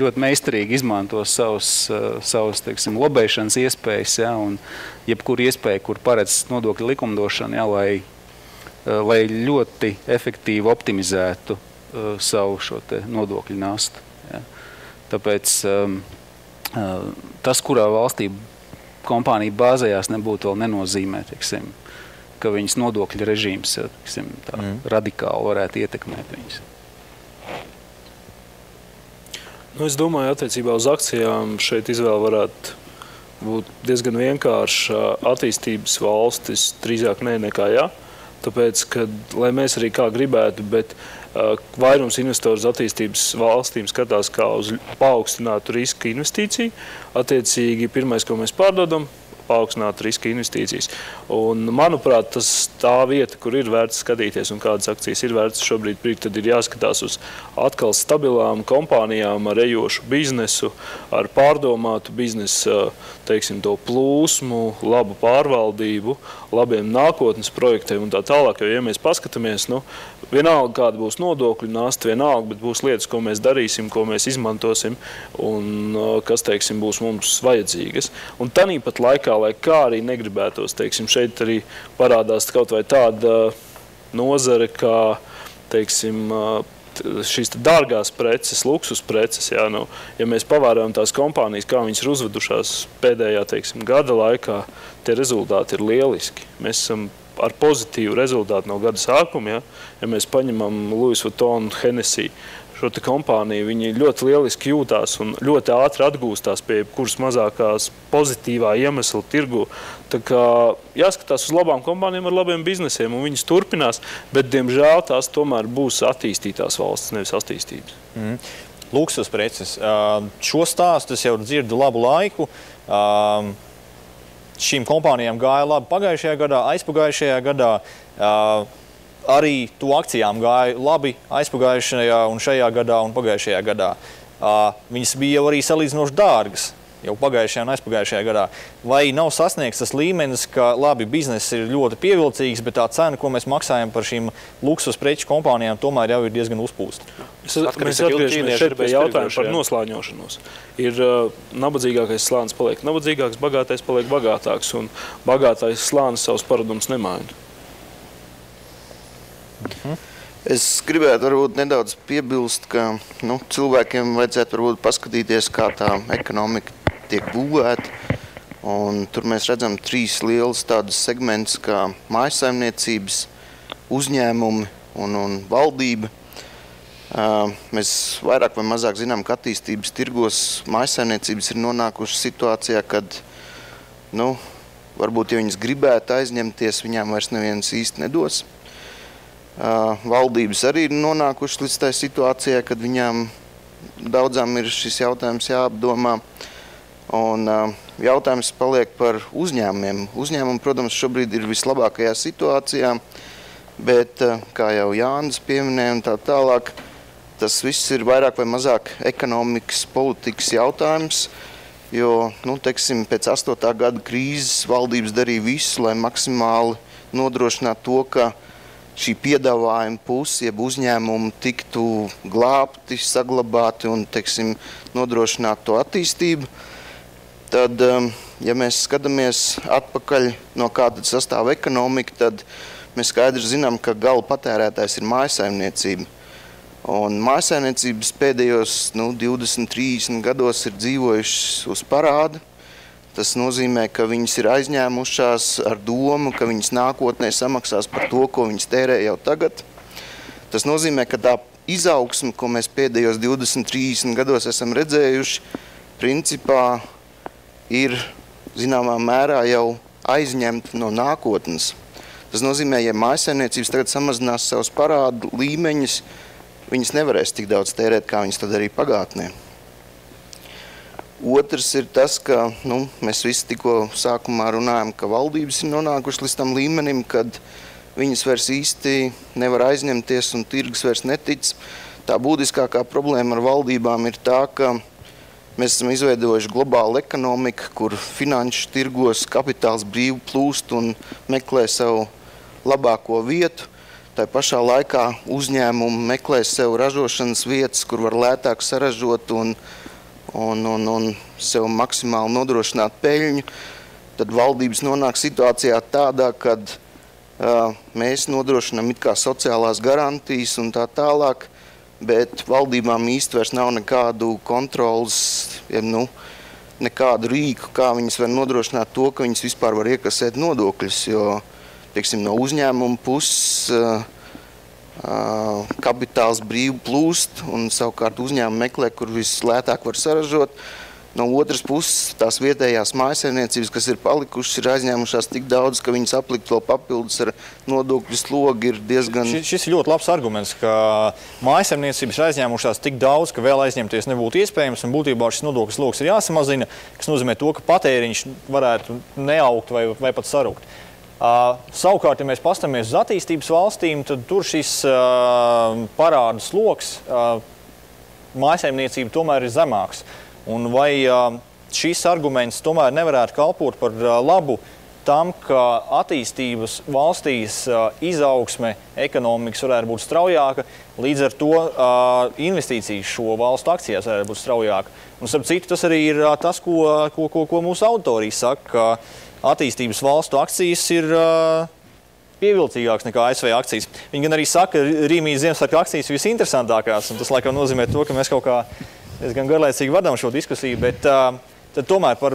ļoti meistarīgi izmanto savus teiksim, lobēšanas iespējas, ja, un jebkuru iespēju, kur paredz nodokļu likumdošanu, ja, lai ļoti efektīvi optimizētu savu šo te nodokļu nastu. Ja. Tāpēc tas, kurā valstī kompānija bāzējās, nebūtu vēl nenozīmē, teiksim, ka viņas nodokļu režīms teiksim, radikāli varētu ietekmēt viņas. Es domāju, attiecībā uz akcijām šeit izvēle varētu būt diezgan vienkārša. Attīstības valstis drīzāk nekā jā. Tāpēc, ka, lai mēs arī kā gribētu, bet vairums investoru uz attīstības valstīm skatās kā uz paaugstinātu riska investīciju. Attiecīgi, pirmais, ko mēs pārdodam, paaugstināt riska investīcijas. Un, manuprāt, tas tā vieta, kur ir vērts skatīties un kādas akcijas ir vērts šobrīd, tad ir jāskatās uz atkal stabilām kompānijām ar ejošu biznesu, ar pārdomātu biznesu, teiksim, to plūsmu, labu pārvaldību, labiem nākotnes projektiem un tā tālāk. Jo, ja mēs paskatāmies, vienalga, kāda būs nodokļu nasta, vienalga, bet būs lietas, ko mēs darīsim, ko mēs izmantosim un kas, teiksim, būs mums vajadzīgas. Un tanīpat laikā, lai kā arī negribētos, teiksim, šeit arī parādās kaut vai tāda nozare, kā, teiksim, šīs dārgās preces, luksus preces. Jā, ja mēs pavērojam tās kompānijas, kā viņas ir uzvedušās pēdējā, teiksim, gada laikā, tie rezultāti ir lieliski. Mēs esam ar pozitīvu rezultātu no gada sākuma. Ja mēs paņemam Louis Vuitton, Hennessy, šo te kompāniju, viņi ļoti lieliski jūtās un ļoti ātri atgūstās pie kuras mazākās pozitīvā iemesla tirgu. Tā kā jāskatās uz labām kompānijām ar labiem biznesiem, un viņas turpinās, bet, diemžēl, tās tomēr būs attīstītās valsts, nevis attīstības. Luksus preces. Šo stāstu es jau dzirdu labu laiku. Šīm kompānijām gāja labi pagājušajā gadā, aizpagājušajā gadā. Arī to akcijām gāja labi aizpagājušajā un šajā gadā un pagājušajā gadā. Viņas bija jau arī salīdzinoši dārgas jau pagājušajā un aizpagājušajā gadā. Vai nav sasniegts tas līmenis, ka labi bizness ir ļoti pievilcīgs, bet tā cena, ko mēs maksājam par šīm luksus preču kompānijām, tomēr jau ir diezgan uzpūsta? Mēs atgriežamies šeit pie jautājuma par noslāņošanos. Ir nabadzīgākais slānis paliek nabadzīgāks, bagātais paliek bagātāks, un bagātais slānis savus paradumus nemaina. Es gribētu varbūt nedaudz piebilst, ka cilvēkiem vajadzētu varbūt paskatīties, kā tā ekonomika tiek būvēta. Un tur mēs redzam 3 lielus tādus segmentus kā mājsaimniecības, uzņēmumi un valdība. Mēs vairāk vai mazāk zinām, ka attīstības tirgos mājsaimniecības ir nonākušas situācijā, kad, varbūt, ja viņas gribētu aizņemties, viņām vairs neviens īsti nedos. Valdības arī ir nonākušas līdz tai situācijai, kad viņām daudzām ir šis jautājums jāapdomā. Un jautājums paliek par uzņēmumiem. Uzņēmumi, protams, šobrīd ir vislabākajā situācijā, bet, kā jau Jānis pieminēja un tā tālāk, tas viss ir vairāk vai mazāk ekonomikas, politikas jautājums, jo, pēc 8. gada krīzes valdības darīja visu, lai maksimāli nodrošinātu to, ka šī piedāvājuma puse, jeb uzņēmumi tiktu glābti, saglabāti un, nodrošinātu to attīstību. Tad, ja mēs skatāmies atpakaļ, no kā tad sastāv ekonomika, tad mēs skaidri zinām, ka gala patērētājs ir mājsaimniecība. Un mājsaimniecības pēdējos 20-30 gados ir dzīvojušas uz parādu. Tas nozīmē, ka viņas ir aizņēmušās ar domu, ka viņas nākotnē samaksās par to, ko viņas tērē jau tagad. Tas nozīmē, ka tā izaugsme, ko mēs pēdējos 20-30 gados esam redzējuši, principā ir zināmā mērā jau aizņemta no nākotnes. Tas nozīmē, ja mājsaimniecības tagad samazinās savus parādu līmeņus, viņas nevarēs tik daudz tērēt, kā viņas to darīja pagātnē. Otrs ir tas, ka mēs visi tikko sākumā runājam, ka valdības ir nonākuši līdz tam līmenim, kad viņas vairs īsti nevar aizņemties un tirgus vairs netic. Tā būtiskākā problēma ar valdībām ir tā, ka mēs esam izveidojuši globālu ekonomiku, kur finanšu tirgos kapitāls brīvi plūst un meklē savu labāko vietu. Tā pašā laikā uzņēmumi meklē sev ražošanas vietas, kur var lētāk saražot un sev maksimāli nodrošināt peļņu. Tad valdības nonāk situācijā tādā, kad mēs nodrošinām it kā sociālās garantijas un tā tālāk, bet valdībām īsti vairs nav nekādu kontrolas, nekādu rīku, kā viņas var nodrošināt to, ka viņas vispār var iekasēt nodokļus, jo, no uzņēmuma puses kapitāls brīvi plūst un savukārt uzņēmumi meklē, kur vislētāk var saražot. No otras puses, tās vietējās mājsaimniecības, kas ir palikušas, ir aizņēmušās tik daudz, ka viņas aplikt vēl papildus ar nodokļu slogu ir diezgan... Šis ir ļoti labs arguments, ka mājsaimniecības ir aizņēmušās tik daudz, ka vēl aizņemties nebūtu iespējams, un būtībā šis nodokļu slogs ir jāsamazina, kas nozīmē to, ka patēriņš varētu neaugt vai pat sarukt. Savukārt, ja mēs pastamies uz attīstības valstīm, tad tur šis parādu slogs mājsaimniecība tomēr ir zemāks. Un vai šis arguments tomēr nevarētu kalpot par labu tam, ka attīstības valstīs izaugsme ekonomikas varētu būt straujāka, līdz ar to investīcijas šo valstu akcijās varētu būt straujāka. Un, starp citu, tas arī ir tas, ko mūsu auditorija saka, ka attīstības valstu akcijas ir pievilcīgāks nekā ASV akcijas. Viņi gan arī saka, ka Rīmijas Ziemassvētku akcijas ir visinteresantākās, un tas laikam nozīmē to, ka mēs kaut kā diezgan garlaicīgi vadām šo diskusiju, bet tad tomēr par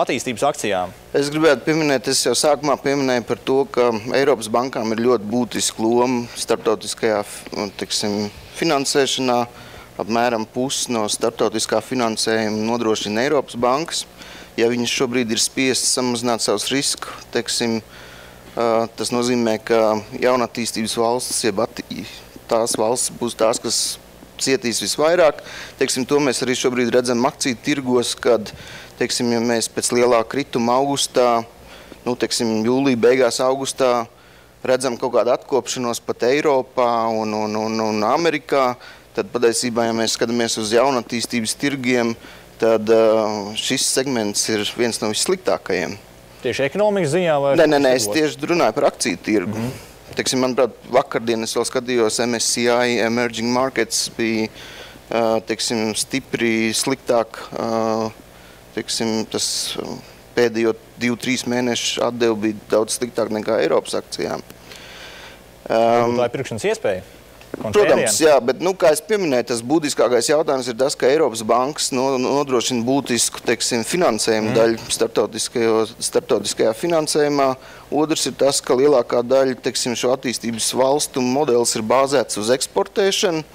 attīstības akcijām. Es gribētu pieminēt, es jau sākumā pieminēju par to, ka Eiropas bankām ir ļoti būtiska loma starptautiskajā finansēšanā. Apmēram pusi no starptautiskā finansējuma nodrošina Eiropas bankas. Ja viņas šobrīd ir spiestas samazināt savus risku, tas nozīmē, ka jaunatīstības valstis, jeb tās valstis būs tās, kas cietīs visvairāk. To mēs arī šobrīd redzam akciju tirgos, kad, ja mēs pēc lielā krituma augustā, jūlija beigās augustā redzam kaut kādu atkopšanos pat Eiropā un Amerikā, tad patiesībā, ja mēs skatāmies uz jaunatīstības tirgiem, tad šis segments ir viens no vissliktākajiem. Tieši ekonomikas ziņā? Nē, es tieši runāju par akciju tirgu. Manuprāt, vakardien es vēl skatījos MSCI Emerging Markets bija, stipri sliktāk, tas pēdējo 2-3 mēnešu atdevu bija daudz sliktāk nekā Eiropas akcijām. Tā ir pirkšanas iespēja? Protams, jā, bet, kā es pieminēju, tas būtiskākais jautājums ir tas, ka Eiropas bankas nodrošina būtisku, finansējumu daļu starptautiskajā finansējumā. Otrs ir tas, ka lielākā daļa, šo attīstības valstu modelis ir bāzēts uz eksportēšanu.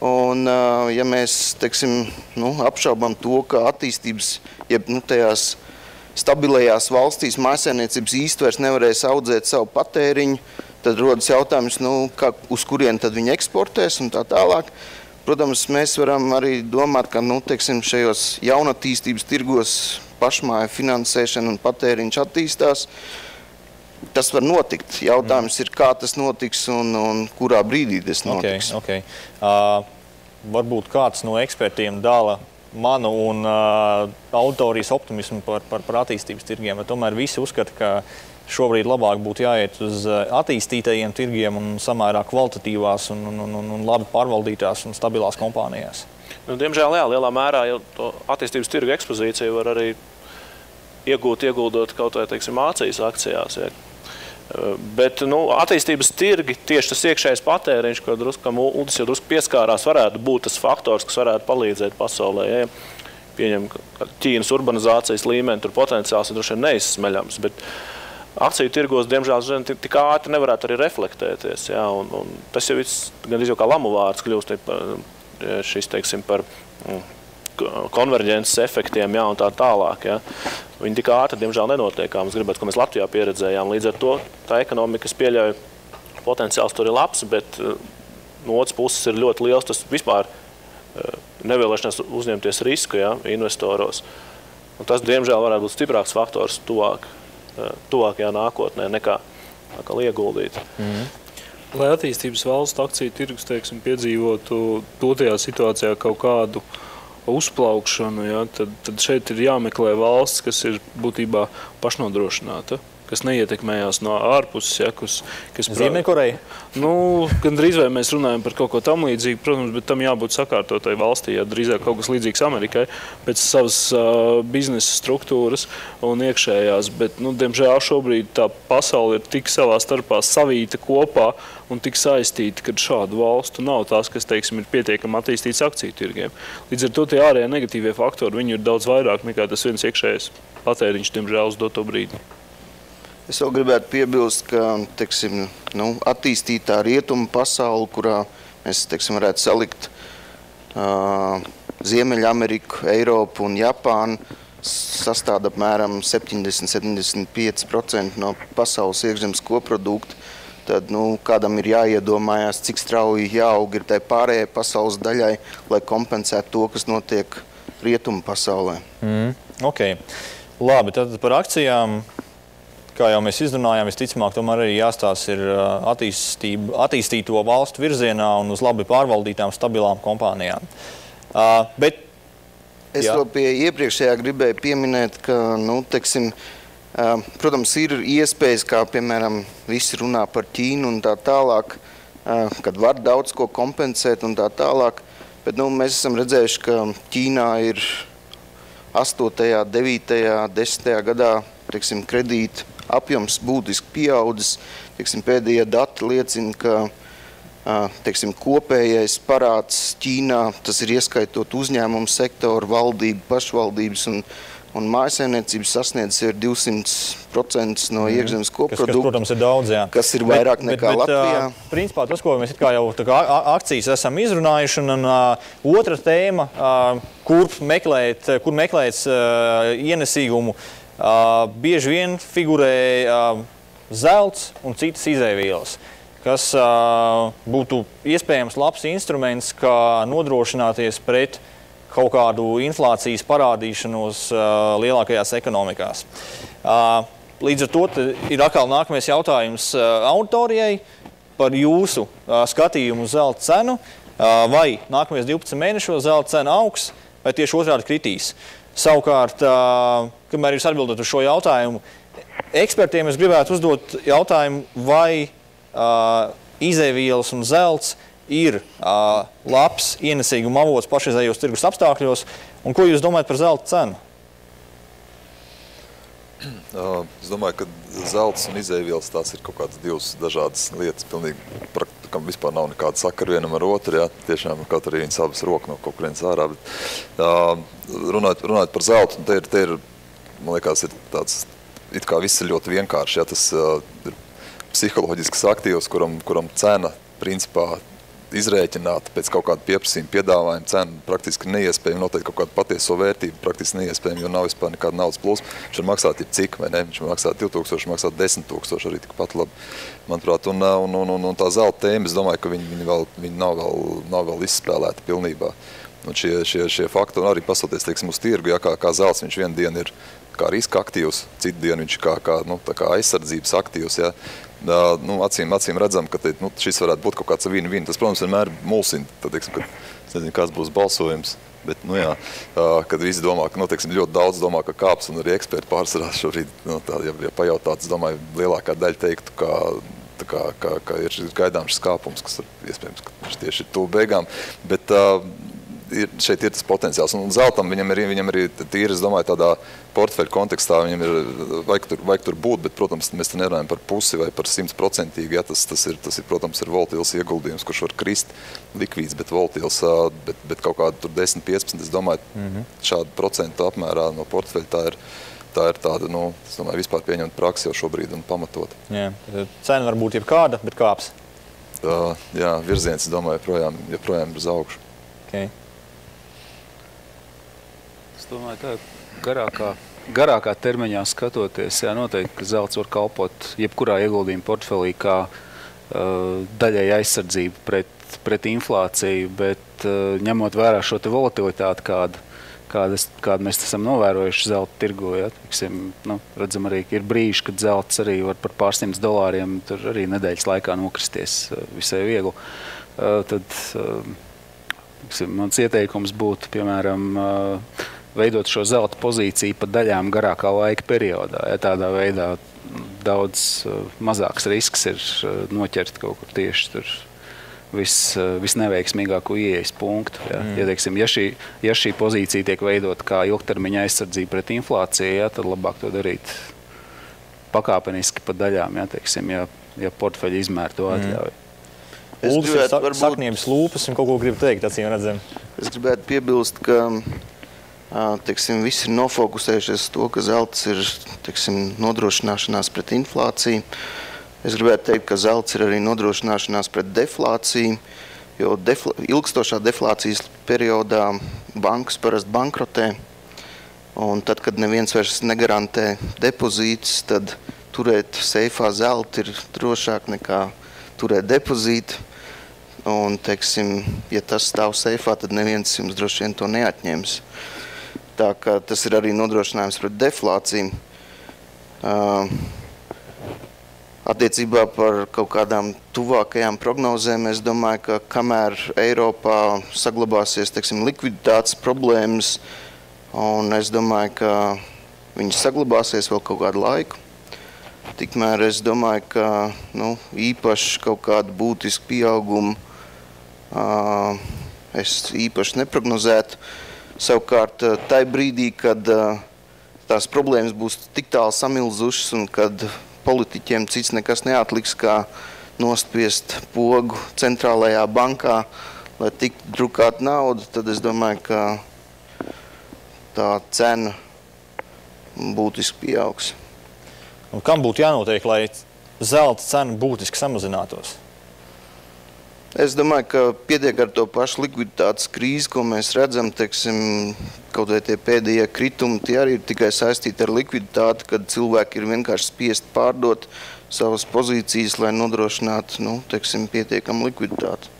Un, ja mēs, teiksim, apšaubām to, ka attīstības, jeb tajās stabilajās valstīs mājsaimniecības īsti vairs nevarēs audzēt savu patēriņu, tad rodas jautājums, uz kurien tad viņi eksportēs un tā tālāk. Protams, mēs varam arī domāt, ka, teiksim, šajos jaunatīstības tirgos pašmāju finansēšana un patēriņš attīstās. Tas var notikt. Jautājums ir, kā tas notiks un kurā brīdī tas notiks. Okay. Varbūt kāds no ekspertiem dala manu un auditorijas optimismu par attīstības tirgiem, bet tomēr visi uzskata, ka šobrīd labāk būtu jāiet uz attīstītajiem tirgiem un samērā kvalitatīvās un labi pārvaldītās un stabilās kompānijās. Diemžēl, jā, lielā mērā jau to attīstības tirgu ekspozīciju var arī ieguldot kaut vai, teiksim, Mācijas akcijās. Ja. Bet attīstības tirgi, tieši tas iekšējais patēriņš, kam Uldis jau drusku pieskārās, varētu būt tas faktors, kas varētu palīdzēt pasaulē. Ja pieņem, ka Ķīnas urbanizācijas līmeni, tur potenciāls ir droši vien neizsmeļams, bet akciju tirgos, diemžēl, tik ātri nevarētu arī reflektēties. Ja, un tas jau gandrīz jau kā lamu vārds kļūst šis, teiksim, par konverģences efektiem, ja, un tā tālāk. Ja. Viņi tik ātri, diemžēl, nenotiek, kā mēs gribētu, ko mēs Latvijā pieredzējām. Līdz ar to tā ekonomika, kas pieļauj potenciāls tur ir labs, bet no otras puses ir ļoti liels tas vispār nevēlēšanās uzņemties risku, ja, investoros. Un tas, diemžēl, varētu būt stiprāks faktors tuvākajā nākotnē nekā ieguldīt. Lai attīstības valstu akciju tirgus, teiksim, piedzīvotu dotajā situācijā kaut kādu uzplaukšanu, ja, tad šeit ir jāmeklē valsts, kas ir būtībā pašnodrošināta, kas neietekmējās no ārpuses, ja, kas Ziemeļkoreja? Gandrīz vai mēs runājam par kaut ko tam līdzīgu, protams, bet tam jābūt sakārtotai valstī, ja drīzāk kaut kas līdzīgs Amerikai pēc savas biznesa struktūras un iekšējās, bet, diemžēl šobrīd tā pasaule ir tik savā starpā savīta kopā un tik saistīti, ka šādu valstu nav tās, kas, teiksim, ir pietiekami attīstīts akciju tirgiem. Līdz ar to tie ārējie negatīvie faktori, viņi ir daudz vairāk nekā tas viens iekšējais patēriņš, diemžēl, uz doto brīdi. Es vēl gribētu piebilst, ka, teiksim, attīstītā rietuma pasaule, kurā mēs, teiksim, varētu salikt Ziemeļameriku, Eiropu un Japānu, sastāda apmēram 70–75% no pasaules iekšzemes koprodukta. Tad, kādam ir jāiedomājās, cik strauji jāaug ir tai pārējai pasaules daļai, lai kompensētu to, kas notiek rietumu pasaulē. Ok. Labi, tad par akcijām, kā jau mēs izrunājām, visticamāk, tomēr arī jāstās ir attīstīto valstu virzienā un uz labi pārvaldītām, stabilām kompānijām. Es vēl pie iepriekšējā gribēju pieminēt, ka, teiksim, protams, ir iespējas, kā, piemēram, visi runā par Ķīnu un tā tālāk, kad var daudz ko kompensēt un tā tālāk, bet, mēs esam redzējuši, ka Ķīnā ir 8., 9., 10. gadā, teiksim, kredīta apjoms būtiski pieaudzis. Teiksim, pēdējie dati liecina, ka, teiksim, kopējais parāds Ķīnā, tas ir ieskaitot uzņēmumu sektoru, valdību, pašvaldības un mājsaimniecības sasniedzis ir 200% no iekšzemes koprodukta. Kas, protams, ir daudz, jā. Kas ir vairāk nekā Latvijā. Principā tas, ko mēs kā jau akcijas esam izrunājuši, un otra tēma, kur meklēt ienesīgumu, bieži vien figurē zelts un citas izēvielas, kas būtu iespējams labs instruments, kā nodrošināties pret kaut kādu inflācijas parādīšanos lielākajās ekonomikās. Līdz ar to ir atkal nākamais jautājums auditorijai par jūsu skatījumu uz zelta cenu. Vai nākamais 12 mēnešos zelta cena augs, vai tieši otrādi kritīs? Savukārt, kamēr jūs atbildat uz šo jautājumu, ekspertiem es gribētu uzdot jautājumu, vai izēvielas un zelts ir labs ienesīguma avots pašreizējos tirgus apstākļos, un ko jūs domājat par zelta cenu? Es domāju, ka zelts un izēvielas tās ir kaut kādas divas dažādas lietas, pilnīgi, kam vispār nav nekāda sakara vienam ar otru, jā, tiešām kaut arī viņas abas roka no kaut kurienes ārā, bet runājot par zeltu, te ir, man liekas, ir tāds, it kā viss ir ļoti vienkārši, jā, tas ir psiholoģisks aktīvs, kuram cena, principā, izrēķināt pēc kaut kāda pieprasījuma piedāvājuma cenu praktiski neiespējami, noteikti kaut kādu patieso vērtību praktiski neiespējami, jo nav vispār nekāda naudas plūsma. Viņš var maksāt cik, vai ne? Viņš var maksāt 2000, maksāt 10 000 arī tikpat labi, manuprāt. Un tā zelta tēma, es domāju, ka viņi nav vēl izspēlēti pilnībā. Un šie faktori arī pasoties, teiksim, uz tirgu, ja, kā zelts viņš vienu dienu ir kā riska aktīvs, citu dienu viņš kā aizsardzības aktīvs, ja. Acīm redzam, ka šis varētu būt kaut kāds vien. Tas, protams, vienmēr mulsina, tad, teiksim, ka es nezinu, kāds būs balsojums, bet, kad visi domā, ka, teiksim, ļoti daudz domā, ka kāps, un arī eksperti pārsvarā šobrīd, ja pajautāts, es domāju, lielākā daļa teiktu, ka ir gaidām šis kāpums, kas ir iespējams, ka viņš tieši ir tuvu beigām, bet šeit ir tas potenciāls. Un zeltam viņam ir tīri, es domāju, tādā portfeļu kontekstā viņam ir, vajag tur būt, bet, protams, mēs te nerunājam par pusi vai par 100%. Ja, tas ir, protams, ir volatils ieguldījums, kurš var krist likvīds, bet volatils, bet kaut kāda tur 10-15, es domāju, šādu procentu apmērā no portfeļa tā ir tāda, es domāju, vispār pieņemt praksi jau šobrīd un pamatot. Jā, cena var būt jebkāda, bet kāps. Jā, virziens, es domāju, joprojām ir uz augšu. Okay. Es domāju, tā garākā termiņā skatoties, jā, noteikti, ka zelts var kalpot jebkurā ieguldījuma portfelī kā daļai aizsardzību pret inflāciju, bet ņemot vērā šo te volatilitāti, kādu mēs esam novērojuši zelta tirgu, ja, redzam arī, ka ir brīži, kad zelts arī var par pār $100 tur arī nedēļas laikā nokristies visai viegli. Tad mans ieteikums būtu, piemēram, veidot šo zelta pozīciju pa daļām garākā laika periodā. Ja, tādā veidā daudz mazāks risks ir noķert kaut kur tieši tur visneveiksmīgāko ieejas punktu. Ja. Ja šī pozīcija tiek veidot kā ilgtermiņa aizsardzība pret inflāciju, ja, tad labāk to darīt pakāpeniski pa daļām, ja portfeļa izmēra to atļauj. Uldis ir sakniebas lūpas un kaut ko gribu teikt, acīm redzam. Es gribētu piebilst, ka visi ir nofokusējušies to, ka zelts ir nodrošināšanās pret inflāciju. Es gribētu teikt, ka zelts ir arī nodrošināšanās pret deflāciju, jo ilgstošā deflācijas periodā bankas parasti bankrotē, un tad, kad neviens vairs negarantē depozītus, tad turēt seifā zeltu ir drošāk nekā turēt depozītu. Un, ja tas stāv seifā, tad neviens jums droši vien to neatņems. Tā kā tas ir arī nodrošinājums pret deflāciju. Attiecībā par kaut kādām tuvākajām prognozēm, es domāju, ka kamēr Eiropā saglabāsies, likviditātes problēmas, un es domāju, ka viņi saglabāsies vēl kaut kādu laiku, tikmēr es domāju, ka īpaši kaut kādu būtisku pieaugumu es īpaši neprognozētu. Savukārt, tai brīdī, kad tās problēmas būs tik tālu samilzušas un kad politiķiem cits nekas neatliks, kā nospiest pogu centrālajā bankā, lai tiktu drukāt naudu, tad es domāju, ka tā cena būtiski pieaugs. Un kam būtu jānotiek, lai zelta cena būtiski samazinātos? Es domāju, ka pietiek ar to pašu likviditātes krīzi, ko mēs redzam, kaut vai tie pēdējie kritumi, tie arī ir tikai saistīti ar likviditāti, kad cilvēki ir vienkārši spiest pārdot savas pozīcijas, lai nodrošinātu, pietiekamu likviditāti.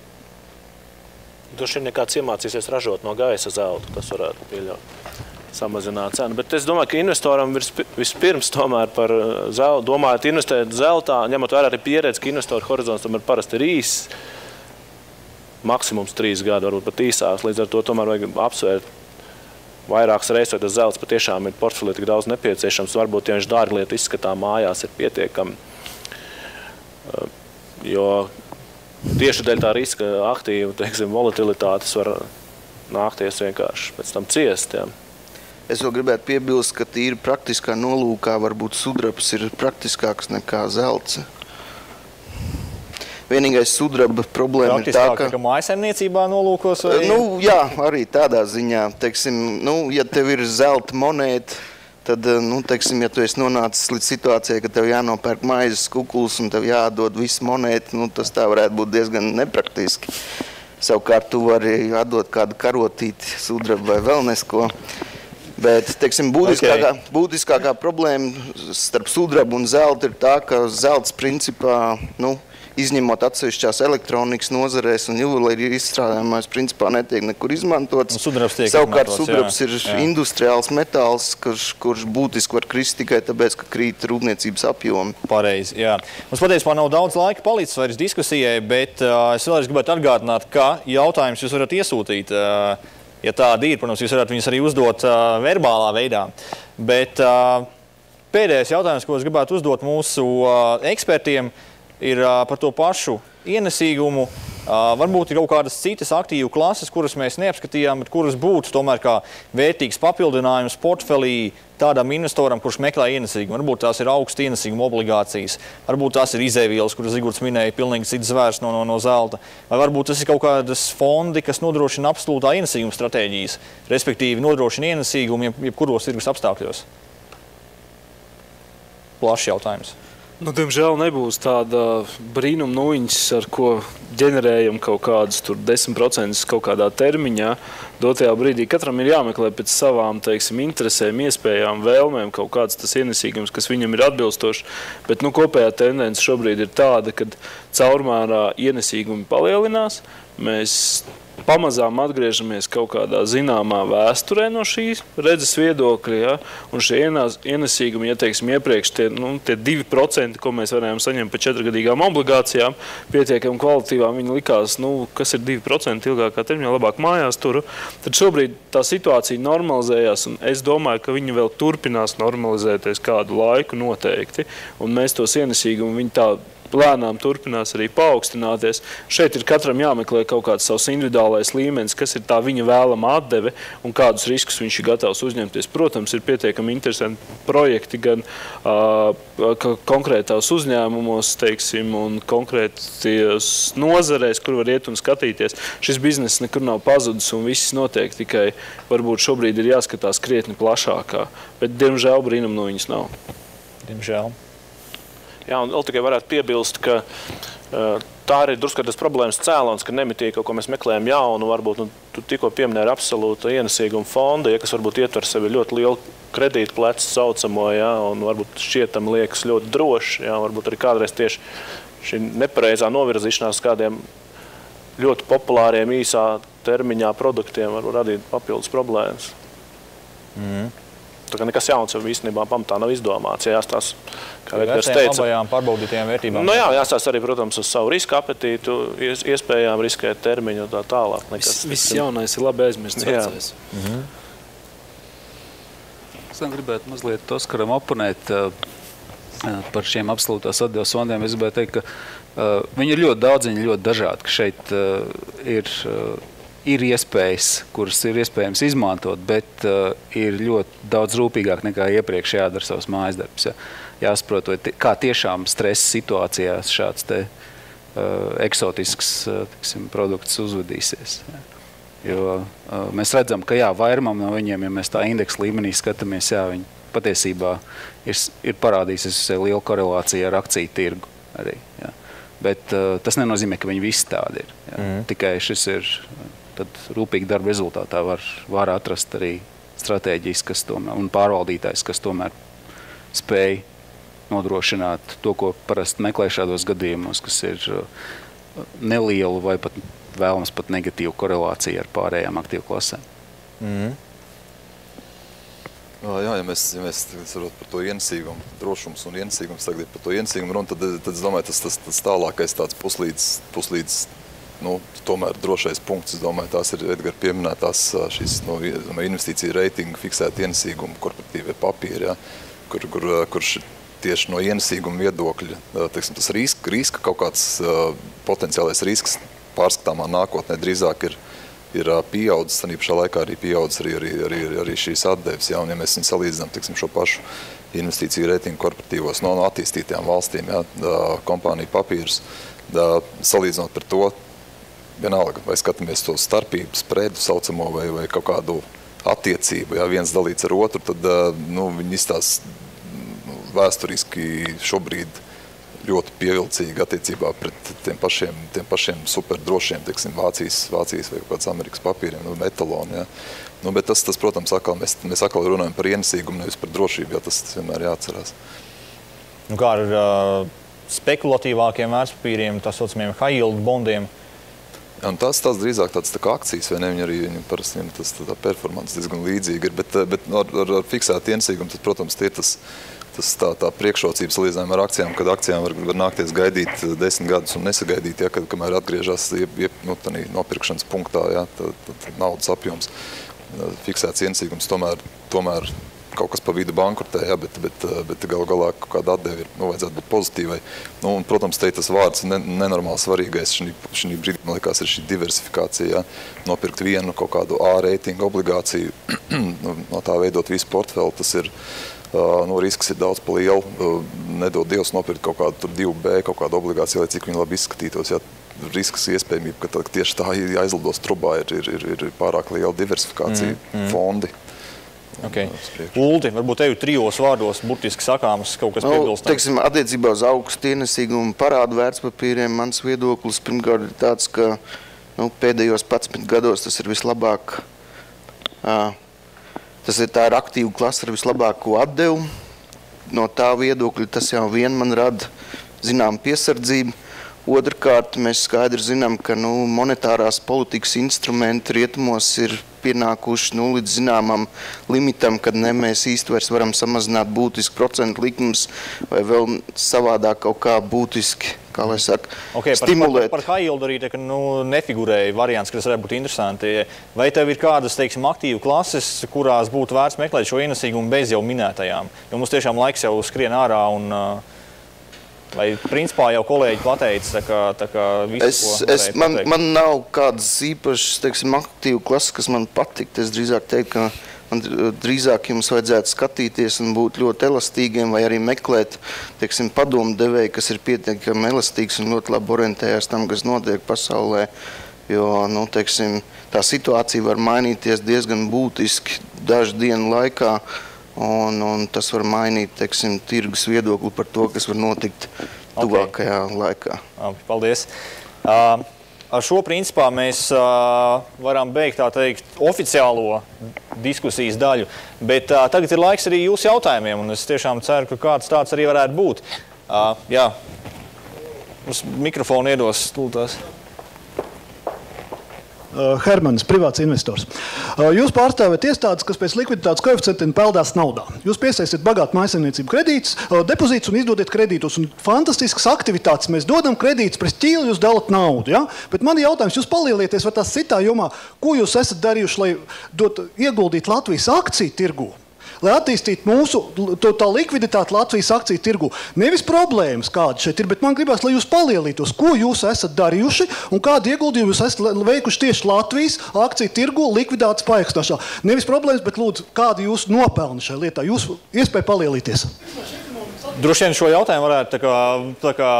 Droši vien kāds iemācīsies ražot no gaisa zeltu, tas varētu pieļaut samazināt cenu. Bet es domāju, ka investoram vispirms tomēr par zeltu, domājot investēt zeltā, ņemot vērā arī pieredzi, ka investoru horizonts tomēr parasti ir īss, maksimums 3 gadi, varbūt pat īsāks, līdz ar to tomēr vajag apsvērt vairākas reizes, vai tas zelts patiešām ir portfelī tik daudz nepieciešams, varbūt, ja viņš dārga lieta izskatā mājās, ir pietiekami, jo tieši dēļ tā riska aktīva, volatilitātes var nākties vienkārši pēc tam ciest, jā. Es vēl gribētu piebilst, ka tīri praktiskā nolūkā varbūt sudrabs ir praktiskāks nekā zelts. Vienīgais sudraba problēma ir tā, ka mājasemniecībā nolūkos vai? Jā, arī tādā ziņā. Ja tev ir zelta monēta tad, teiksim, ja tu esi nonācis līdz situācijai, ka tev jānopērk maizes, kukulis un tev jādod visu monētu, tas tā varētu būt diezgan nepraktiski. Savukārt tu vari atdot kādu karotīti, sudrabu vai vēl nesko. Bet, teiksim, būtiskākā problēma starp sudrabu un zeltu ir tā, ka zelts principā, izņemot atsevišķās elektronikas nozarēs un juvelīru izstrādājumās, principā netiek nekur izmantots. Savukārt sudrabs ir industriāls metāls, kurš būtiski var krist tikai tāpēc, ka krīt rūpniecības apjomi. Pareizi, jā. Mums patiesībā nav daudz laika palicis vairs diskusijai, bet es vēlreiz gribētu atgādināt, ka jautājums jūs varat iesūtīt. Ja tāda ir, protams, jūs varat viņus arī uzdot verbālā veidā. Bet pēdējais jautājums, ko es gribētu uzdot mūsu ekspertiem, ir par to pašu ienesīgumu. Varbūt ir kaut kādas citas aktīvu klases, kuras mēs neapskatījām, bet kuras būtu tomēr kā vērtīgs papildinājums portfelī tādam investoram, kurš meklē ienesīgumu. Varbūt tās ir augsta ienesīguma obligācijas, varbūt tās ir izēvielas, kuras Zigurds minēja, pilnīgi cits zvērs no zelta, vai varbūt tas ir kaut kādas fondi, kas nodrošina absolūtā ienesīguma stratēģijas, respektīvi nodrošina ienesīgumu jebkuros tirgus apstākļos. Plašs jautājums. Diemžēl nebūs tāda brīnuma nuiņas, ar ko ģenerējam kaut kādus 10% kaut kādā termiņā. Dotajā brīdī katram ir jāmeklē pēc savām, teiksim, interesēm, iespējām, vēlmēm kaut kāds tas ienesīgums, kas viņam ir atbilstošs. Bet kopējā tendence šobrīd ir tāda, ka caurmērā ienesīgumi palielinās. Mēs pamazām atgriežamies kaut kādā zināmā vēsturē no šīs redzes viedokļa, ja? Un šie ienesīgumi, ja teiksim, iepriekš tie 2%, ko mēs varējām saņemt pa 4-gadīgām obligācijām, pietiekami kvalitīvām, viņi likās, kas ir 2% ilgākā termiņā, labāk mājās turu. Tad šobrīd tā situācija normalizējās, un es domāju, ka viņi vēl turpinās normalizēties kādu laiku noteikti, un mēs tos ienesīgumu viņi tā lēnām turpinās arī paaugstināties. Šeit ir katram jāmeklē kaut kāds savs individuālais līmenis, kas ir tā viņa vēlama atdeve un kādus riskus viņš ir gatavs uzņemties. Protams, ir pietiekami interesanti projekti gan konkrētās uzņēmumos, teiksim, un konkrēties nozarēs, kur var iet un skatīties. Šis bizness nekur nav pazudis un viss notiek, tikai varbūt šobrīd ir jāskatās krietni plašākā. Bet, diemžēl, brīnum no viņas nav. Diemžēl. Jā, un vēl tikai varētu piebilst, ka tā arī drusku tas problēmas cēlons, ka nemitīgi kaut ko mēs meklējam jaunu, varbūt, tu tikko pieminēji absolūta ienesīguma fonda, kas varbūt ietver sevi ļoti lielu kredītu plecu saucamo, un varbūt šķietam liekas ļoti droši, varbūt arī kādreiz tieši šī nepareizā novirzīšanās kādiem ļoti populāriem īsā termiņā produktiem var radīt papildus problēmas. Tā kā nekas jauns jau īstenībā pamatā nav izdomāts. Jāstās, kā Edgars teica, labajām pārbaudītajām vērtībām. Jāstās arī, protams, uz savu riska apetītu, iespējām riskēt termiņu un tā tālāk. Viss jaunais ir labi aizmirsts vecais. Es gribētu mazliet Oskaram oponēt par šiem absolūtās atdevas fondiem. Es gribētu teikt, ka viņi ir ļoti daudz, viņi ir ļoti dažādi, ka šeit ir iespējas, kuras ir iespējams izmantot, bet ir ļoti daudz rūpīgāk nekā iepriekš jādara savs mājas darbs. Jāsaprot, kā tiešām stresa situācijās šāds eksotisks produkts uzvedīsies. Jo mēs redzam, ka vairumam no viņiem, ja mēs tā indeksa līmenī skatāmies, viņi patiesībā ir parādījusies liela korelācija ar akciju tirgu arī. Bet tas nenozīmē, ka viņi visi tādi ir. Tikai šis ir tad rūpīgi darba rezultātā var atrast arī stratēģijas, kas tomēr, un pārvaldītājs, kas tomēr spēj nodrošināt to, ko parasti meklē šādos gadījumos, kas ir nelielu vai pat vēlams pat negatīvu korelāciju ar pārējām aktīvu klasēm. Jā, ja mēs varot par to ienesīgumu, drošums un ienesīgums, tagad par to ienesīgumu runu, tad es domāju, tas tālākais tāds puslīdz tomēr drošais punkts, es domāju, tās ir Edgara pieminētās šīs investīcija reitinga fiksēta ienesīguma korporatīvie papīri, kur tieši no ienesīguma viedokļa, tas riska kaut kāds potenciālais risks pārskatāmā nākotnē drīzāk ir pieaudzis, un pašā laikā arī pieaudzis arī šīs atdeves. Un ja mēs viņu salīdzinām šo pašu investīciju reitingu korporatīvos no attīstītajām valstīm, kompāniju papīrus, salīdzinot par to, vienalga, vai skatāmies to starpību, spredu saucamo vai kaut kādu attiecību, ja viens dalīts ar otru, tad viņi izstās vēsturiski šobrīd ļoti pievilcīgi attiecībā pret tiem pašiem superdrošiem, teiksim, Vācijas vai kāds Amerikas papīriem, etaloni, ja. Bet tas, protams, mēs atkal runājam par ienesīgumu, nevis par drošību, ja tas vienmēr jāatcerās. Kā ar spekulatīvākiem vērtspapīriem, tā saucamiem high yield bondiem? Un tas drīzāk tāds tā kā akcijas, vai ne? Viņi parasti tā performance diezgan līdzīga ir, bet ar fiksētu ienesīgumu, tas, protams, tie tā priekšrocības salīdzinājumā ar akcijām, kad akcijām var nākties gaidīt 10 gadus un nesagaidīt, ja, kamēr atgriežas nopirkšanas punktā, ja, tad naudas apjoms. Fiksēts ienesīgums tomēr kaut kas pa vidu bankrotē, ja, bet galu galā kaut kāda atdeve ir, vajadzētu būt pozitīvai. Un, protams, te tas vārds nenormāli svarīgais šī brīdī, man liekas, ir šī diversifikācija, ja, nopirkt vienu kaut kādu A reitingu obligāciju, no tā veidot visu portfeli, tas ir risks ir daudz pa lielu, nedod Dievs nopirkt kaut kādu 2B, kaut kādu obligāciju, lai cik viņi labi izskatītos. Ja, risks iespējamība, ka tieši tā aizlidos trubā ir pārāk liela diversifikācija, fondi. Okay. Uldi, varbūt tevi 3 vārdos burtiski sakāmas kaut kas piebilstams? Teiksim, attiecībā uz augstu ienesīgumu parādu vērtspapīriem mans viedoklis pirmkārt ir tāds, ka pēdējos 11 gados tas ir vislabāk. Tā ir aktīva klase ar vislabāko atdevu. No tā viedokļa tas jau vien man rada zinām piesardzību. Otrkārt, mēs skaidri zinām, ka monetārās politikas instrumenti rietumos ir pienākuši līdz zināmam limitam, kad mēs īsti vairs varam samazināt būtiski procentu likmes vai vēl savādāk kaut kā būtiski, kā lai saka, stimulēt. Par high yield arī nefigurēja variants, kas varētu būt interesanti. Vai tev ir kādas, teiksim, aktīvu klases, kurās būtu vērts meklēt šo ienesīgumu bez jau minētajām? Jo mums tiešām laiks jau skrien ārā un... Vai principā jau kolēģi pateica, tā kā visu, ko varēja pateikt? Man nav kādas īpašas, teiksim, aktīvu klases, kas man patikt. Es drīzāk teiktu, ka man drīzāk jums vajadzētu skatīties un būt ļoti elastīgiem vai arī meklēt, teiksim, padomu devēju, kas ir pietiekami elastīgs un ļoti labi orientējās tam, kas notiek pasaulē. Jo, teiksim, tā situācija var mainīties diezgan būtiski dažu dienu laikā. Un tas var mainīt, teiksim, tirgus viedokli par to, kas var notikt tuvākajā laikā. Paldies. Ar šo principā mēs varam beigt, tā teikt, oficiālo diskusijas daļu, bet tagad ir laiks arī jūsu jautājumiem, un es tiešām ceru, ka kāds tāds arī varētu būt. Jā, mums mikrofonu iedos stultās. Hermanis, privāts investors. Jūs pārstāvēt iestādes, kas pēc likviditātes koeficientiem peldās naudā. Jūs piesaistat bagātu mājsaimniecību kredītus, depozītus un izdodiet kredītus. Un fantastiskas aktivitātes mēs dodam kredītus, pret ķīli jūs dalat naudu. Ja? Bet man jautājums, jūs palielieties vai tās citā jomā, ko jūs esat darījuši, lai ieguldīt Latvijas akciju tirgū? Lai attīstītu mūsu tā likviditāti Latvijas akciju tirgu. Nevis problēmas kāda šeit ir, bet man gribās, lai jūs palielītos, ko jūs esat darījuši un kādu ieguldījumu jūs esat veikuši tieši Latvijas akciju tirgu likviditātes paaugstināšanā. Nevis problēmas, bet lūdzu, kādi jūs nopelni šajā lietā, jūs iespēja palielīties. Droši vien šo jautājumu varētu tā kā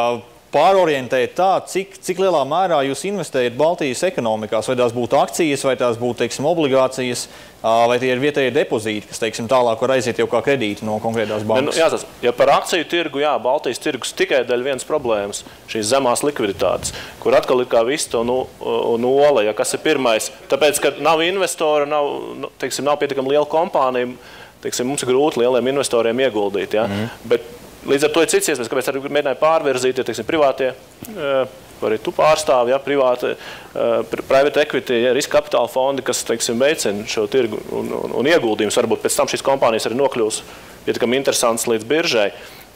pārorientēt tā, cik lielā mērā jūs investējat Baltijas ekonomikās, vai tās būtu akcijas, vai tās būtu, teiksim, obligācijas, vai tie ir vietējie depozīti, kas, teiksim, tālāk var aiziet jau kā kredīti no konkrētās bankas? Jāsaka, ja par akciju tirgu, jā, Baltijas tirgus tikai dēļ vienas problēmas, šīs zemās likviditātes, kur atkal ir kā viss to nola, ja kas ir pirmais, tāpēc, ka nav investoru, nav pietiekami liela kompānija, teiksim, mums ir grūti lieliem investoriem ieguldīt, ja? Bet līdz ar to ir cits iespējas, kāpēc arī mēģināja pārvirzīt, ja, teiksim, privātie, arī tu pārstāvi, ja, privāti, private equity, ja, riska kapitāla fondi, kas, teiksim, veicina šo tirgu un ieguldījumus. Varbūt pēc tam šīs kompānijas arī nokļūs pietiekami interesants līdz biržai.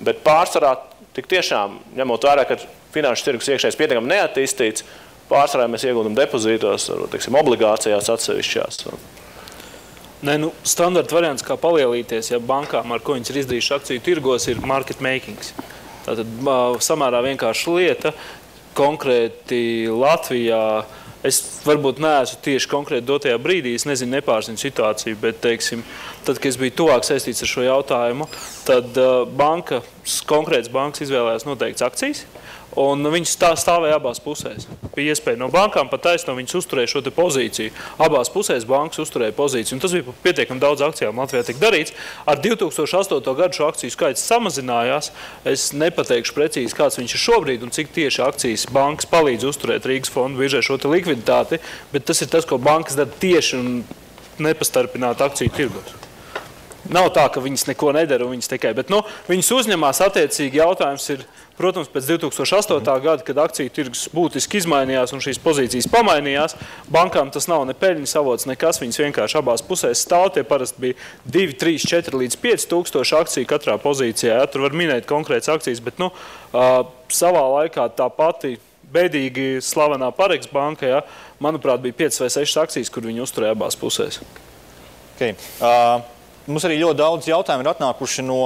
Bet pārsvarā tik tiešām, ņemot vērā, ka finanšu tirgus iekšējais pietiekami neattīstīts, pārsvarā mēs ieguldam depozītos, teiksim, obligācijās atsevišķās. Standarta variants, kā palielīties, ja bankām, ar ko viņas ir izdarījuši akciju tirgos, ir market makings. Tātad samērā vienkārša lieta. Konkrēti Latvijā, es varbūt neesmu tieši konkrēti dotajā brīdī, es nezinu, nepārzinu situāciju, bet, teiksim, tad, kad es biju tuvāk saistīts ar šo jautājumu, tad konkrētas bankas izvēlējās noteikts akcijas, un viņas stāvēja abās pusēs. Bija iespēja no bankām pat taisno, viņas uzturēja šo te pozīciju. Abās pusēs bankas uzturēja pozīciju, un tas bija pietiekami daudz akcijām Latvijā tik darīts. Ar 2008. gadu šo akciju skaits samazinājās. Es nepateikšu precīzi, kāds viņš ir šobrīd un cik tieši akcijas bankas palīdz uzturēt Rīgas fondu biržē šo te likviditāti, bet tas ir tas, ko bankas dara tieši un nepastarpināt akciju tirgos. Nav tā, ka viņas neko nedara un viņas tikai, bet viņas uzņemās attiecīgi jautājums ir, protams, pēc 2008. gada, kad akciju tirgus būtiski izmainījās un šīs pozīcijas pamainījās, bankām tas nav ne peļņas avots, nekas, viņas vienkārši abās pusēs stāv, tie parasti bija 2, 3, 4 līdz 5 tūkstoši akciju katrā pozīcijā, ja, tur var minēt konkrētas akcijas, bet, savā laikā tā pati bēdīgi slavenā Pareks banka, ja, manuprāt, bija 5 vai 6 akcijas, kur viņi uzturēja abās pusēs. Okay. Mums arī ļoti daudz jautājumu ir atnākuši no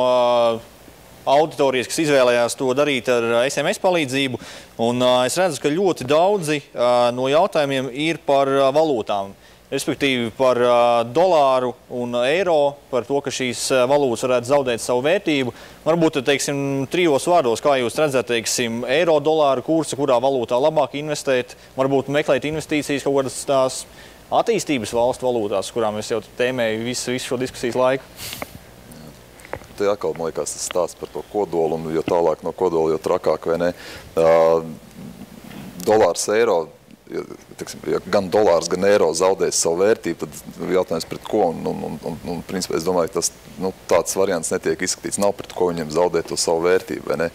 auditorijas, kas izvēlējās to darīt ar SMS palīdzību. Un es redzu, ka ļoti daudzi no jautājumiem ir par valūtām. Respektīvi par dolāru un eiro, par to, ka šīs valūtas varētu zaudēt savu vērtību. Varbūt, teiksim, 3 vārdos, kā jūs redzat, teiksim, eiro dolāru kursa, kurā valūtā labāk investēt, varbūt meklēt investīcijas kaut kādas tās attīstības valstu valūtās, kurām es jau tēmēju visu šo diskusijas laiku. Te atkal, man liekas, tas stāsts par to kodolu, un jo tālāk no kodola, jo trakāk, vai ne. Dolārs, eiro, ja gan dolārs, gan eiro zaudēs savu vērtību, tad jautājums pret ko, un principā es domāju, ka tas, tāds variants netiek izskatīts, nav pret ko viņiem zaudēt to savu vērtību, vai ne.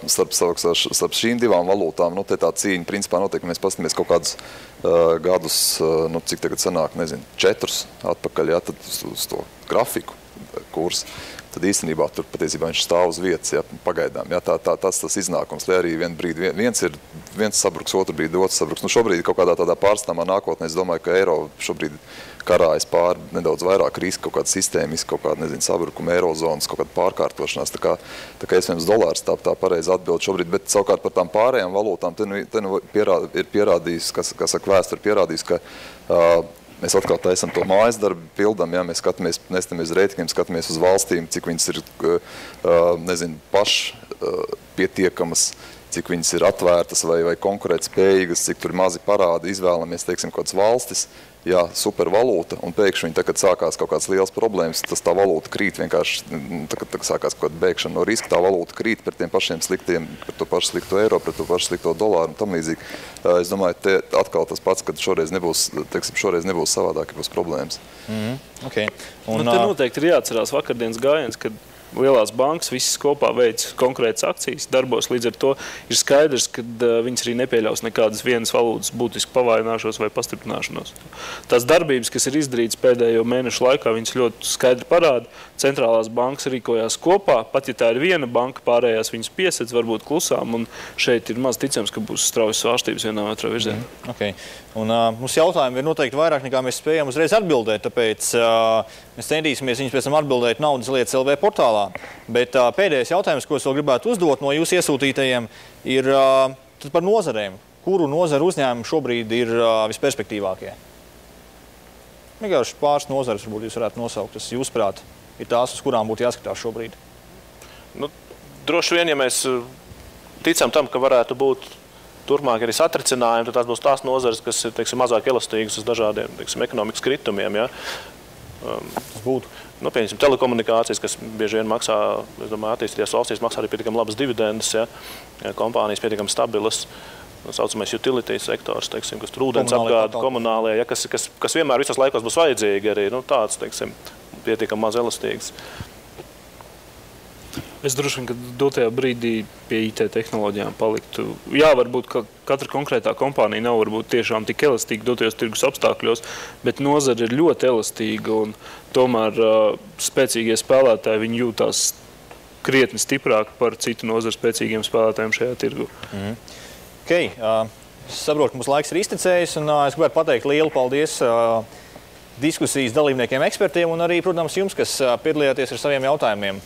Starp šīm divām valūtām, te tā cīņa, principā notiek, mēs paskatāmies kaut kādus gadus, cik tagad sanāk, nezinu, 4 atpakaļ, ja, tad uz to grafiku kursu. Tad īstenībā tur patiesībā viņš stāv uz vietas, ja, pagaidām. Ja, tas iznākums, lai arī vien brīdi viens sabruks, otru brīdi otrs sabruks. Šobrīd kaut kādā tādā pārstāmā nākotnē, es domāju, ka eiro šobrīd karājas pāri nedaudz vairāk riska, kaut kāda sistēmiska, kaut kāda, nezinu, sabrukuma, eirozonas, kaut kāda pārkārtošanās. Tā kā iespējams dolārs tā pareizi atbild šobrīd, bet savukārt par tām pārējām valūtām, te ir pierādījis, kas saka vēsture, pierādījis, ka mēs atkal taisam to mājas darbu, pildam, ja mēs nestamies rēķiniem, skatāmies uz valstīm, cik viņas ir, nezinu, pietiekamas, cik viņas ir atvērtas vai konkurētspējīgas, cik tur ir mazi parādi, izvēlamies, teiksim, kādas valstis, jā, supervalūta, un pēkšņi, kad sākās kaut kādas liels problēmas, tā valūta krīt vienkārši, kad sākās kaut kāda bēgšana no riska, tā valūta krīt par tiem pašiem sliktiem, par to pašu slikto eiro, par to pašu slikto dolāru un tam līdzīgi. Es domāju, te atkal tas pats, kad šoreiz nebūs savādāk, ja būs problēmas. Okay. Te noteikti ir jāatcerās vakardienas gājiens, kad lielās bankas visas kopā veic konkrētas akcijas, darbos, līdz ar to ir skaidrs, ka viņas arī nepieļaus nekādas vienas valūtas būtiski pavājināšanos vai pastiprināšanos. Tās darbības, kas ir izdarītas pēdējo mēnešu laikā, viņas ļoti skaidri parāda. Centrālās bankas rīkojās kopā, pat ja tā ir viena banka, pārējās viņas piesedz, varbūt klusām, un šeit ir maz ticams, ka būs straujas svārstības vienā vai otrā virzienā. Okay. Un mums jautājumi ir noteikti vairāk, nekā mēs spējam uzreiz atbildēt, tāpēc mēs centīsimies viņus pēc tam atbildēt Naudas lietas LV portālā. Bet pēdējais jautājums, ko es vēl gribētu uzdot no jūsu iesūtītajiem, ir par nozarēm. Kuru nozaru uzņēmumu šobrīd ir visperspektīvākie? Vienkārši pāris nozares varbūt jūs varētu nosaukt. Tas, jūsuprāt, ir tās, uz kurām būtu jāskatās šobrīd. Droši vien, ja mēs ticam tam, ka varētu būt turpmāk arī satricinājumi, tad tās būs tās nozares, kas ir, teiksim, mazāk elastīgas uz dažādiem, teiksim, ekonomikas kritumiem, ja. Tas būtu? Pieņemsim, telekomunikācijas, kas bieži vien maksā, es domāju, attīstīties valstīs maksā arī pietiekami labas dividendes, ja. Kompānijas pietiekami stabilas, saucamais utility sektors, teiksim, kas tur ūdens apgāde, komunālie, ja, kas vienmēr visos laikos būs vajadzīgi arī, tāds, teiksim, pietiekami maz elastīgs. Es droši vien, ka dotajā brīdī pie IT tehnoloģijām paliktu. Jā, varbūt katra konkrētā kompānija nav varbūt tiešām tik elastīga dotajos tirgus apstākļos, bet nozara ir ļoti elastīga un tomēr spēcīgie spēlētāji viņi jūtās krietni stiprāk par citu nozaru spēcīgiem spēlētājiem šajā tirgu. Okay. Es saprotu, ka mums laiks ir iztecējis un es gribētu pateikt lielu paldies diskusijas dalībniekiem, ekspertiem un arī, protams, jums, kas piedalījāties ar saviem jautājumiem.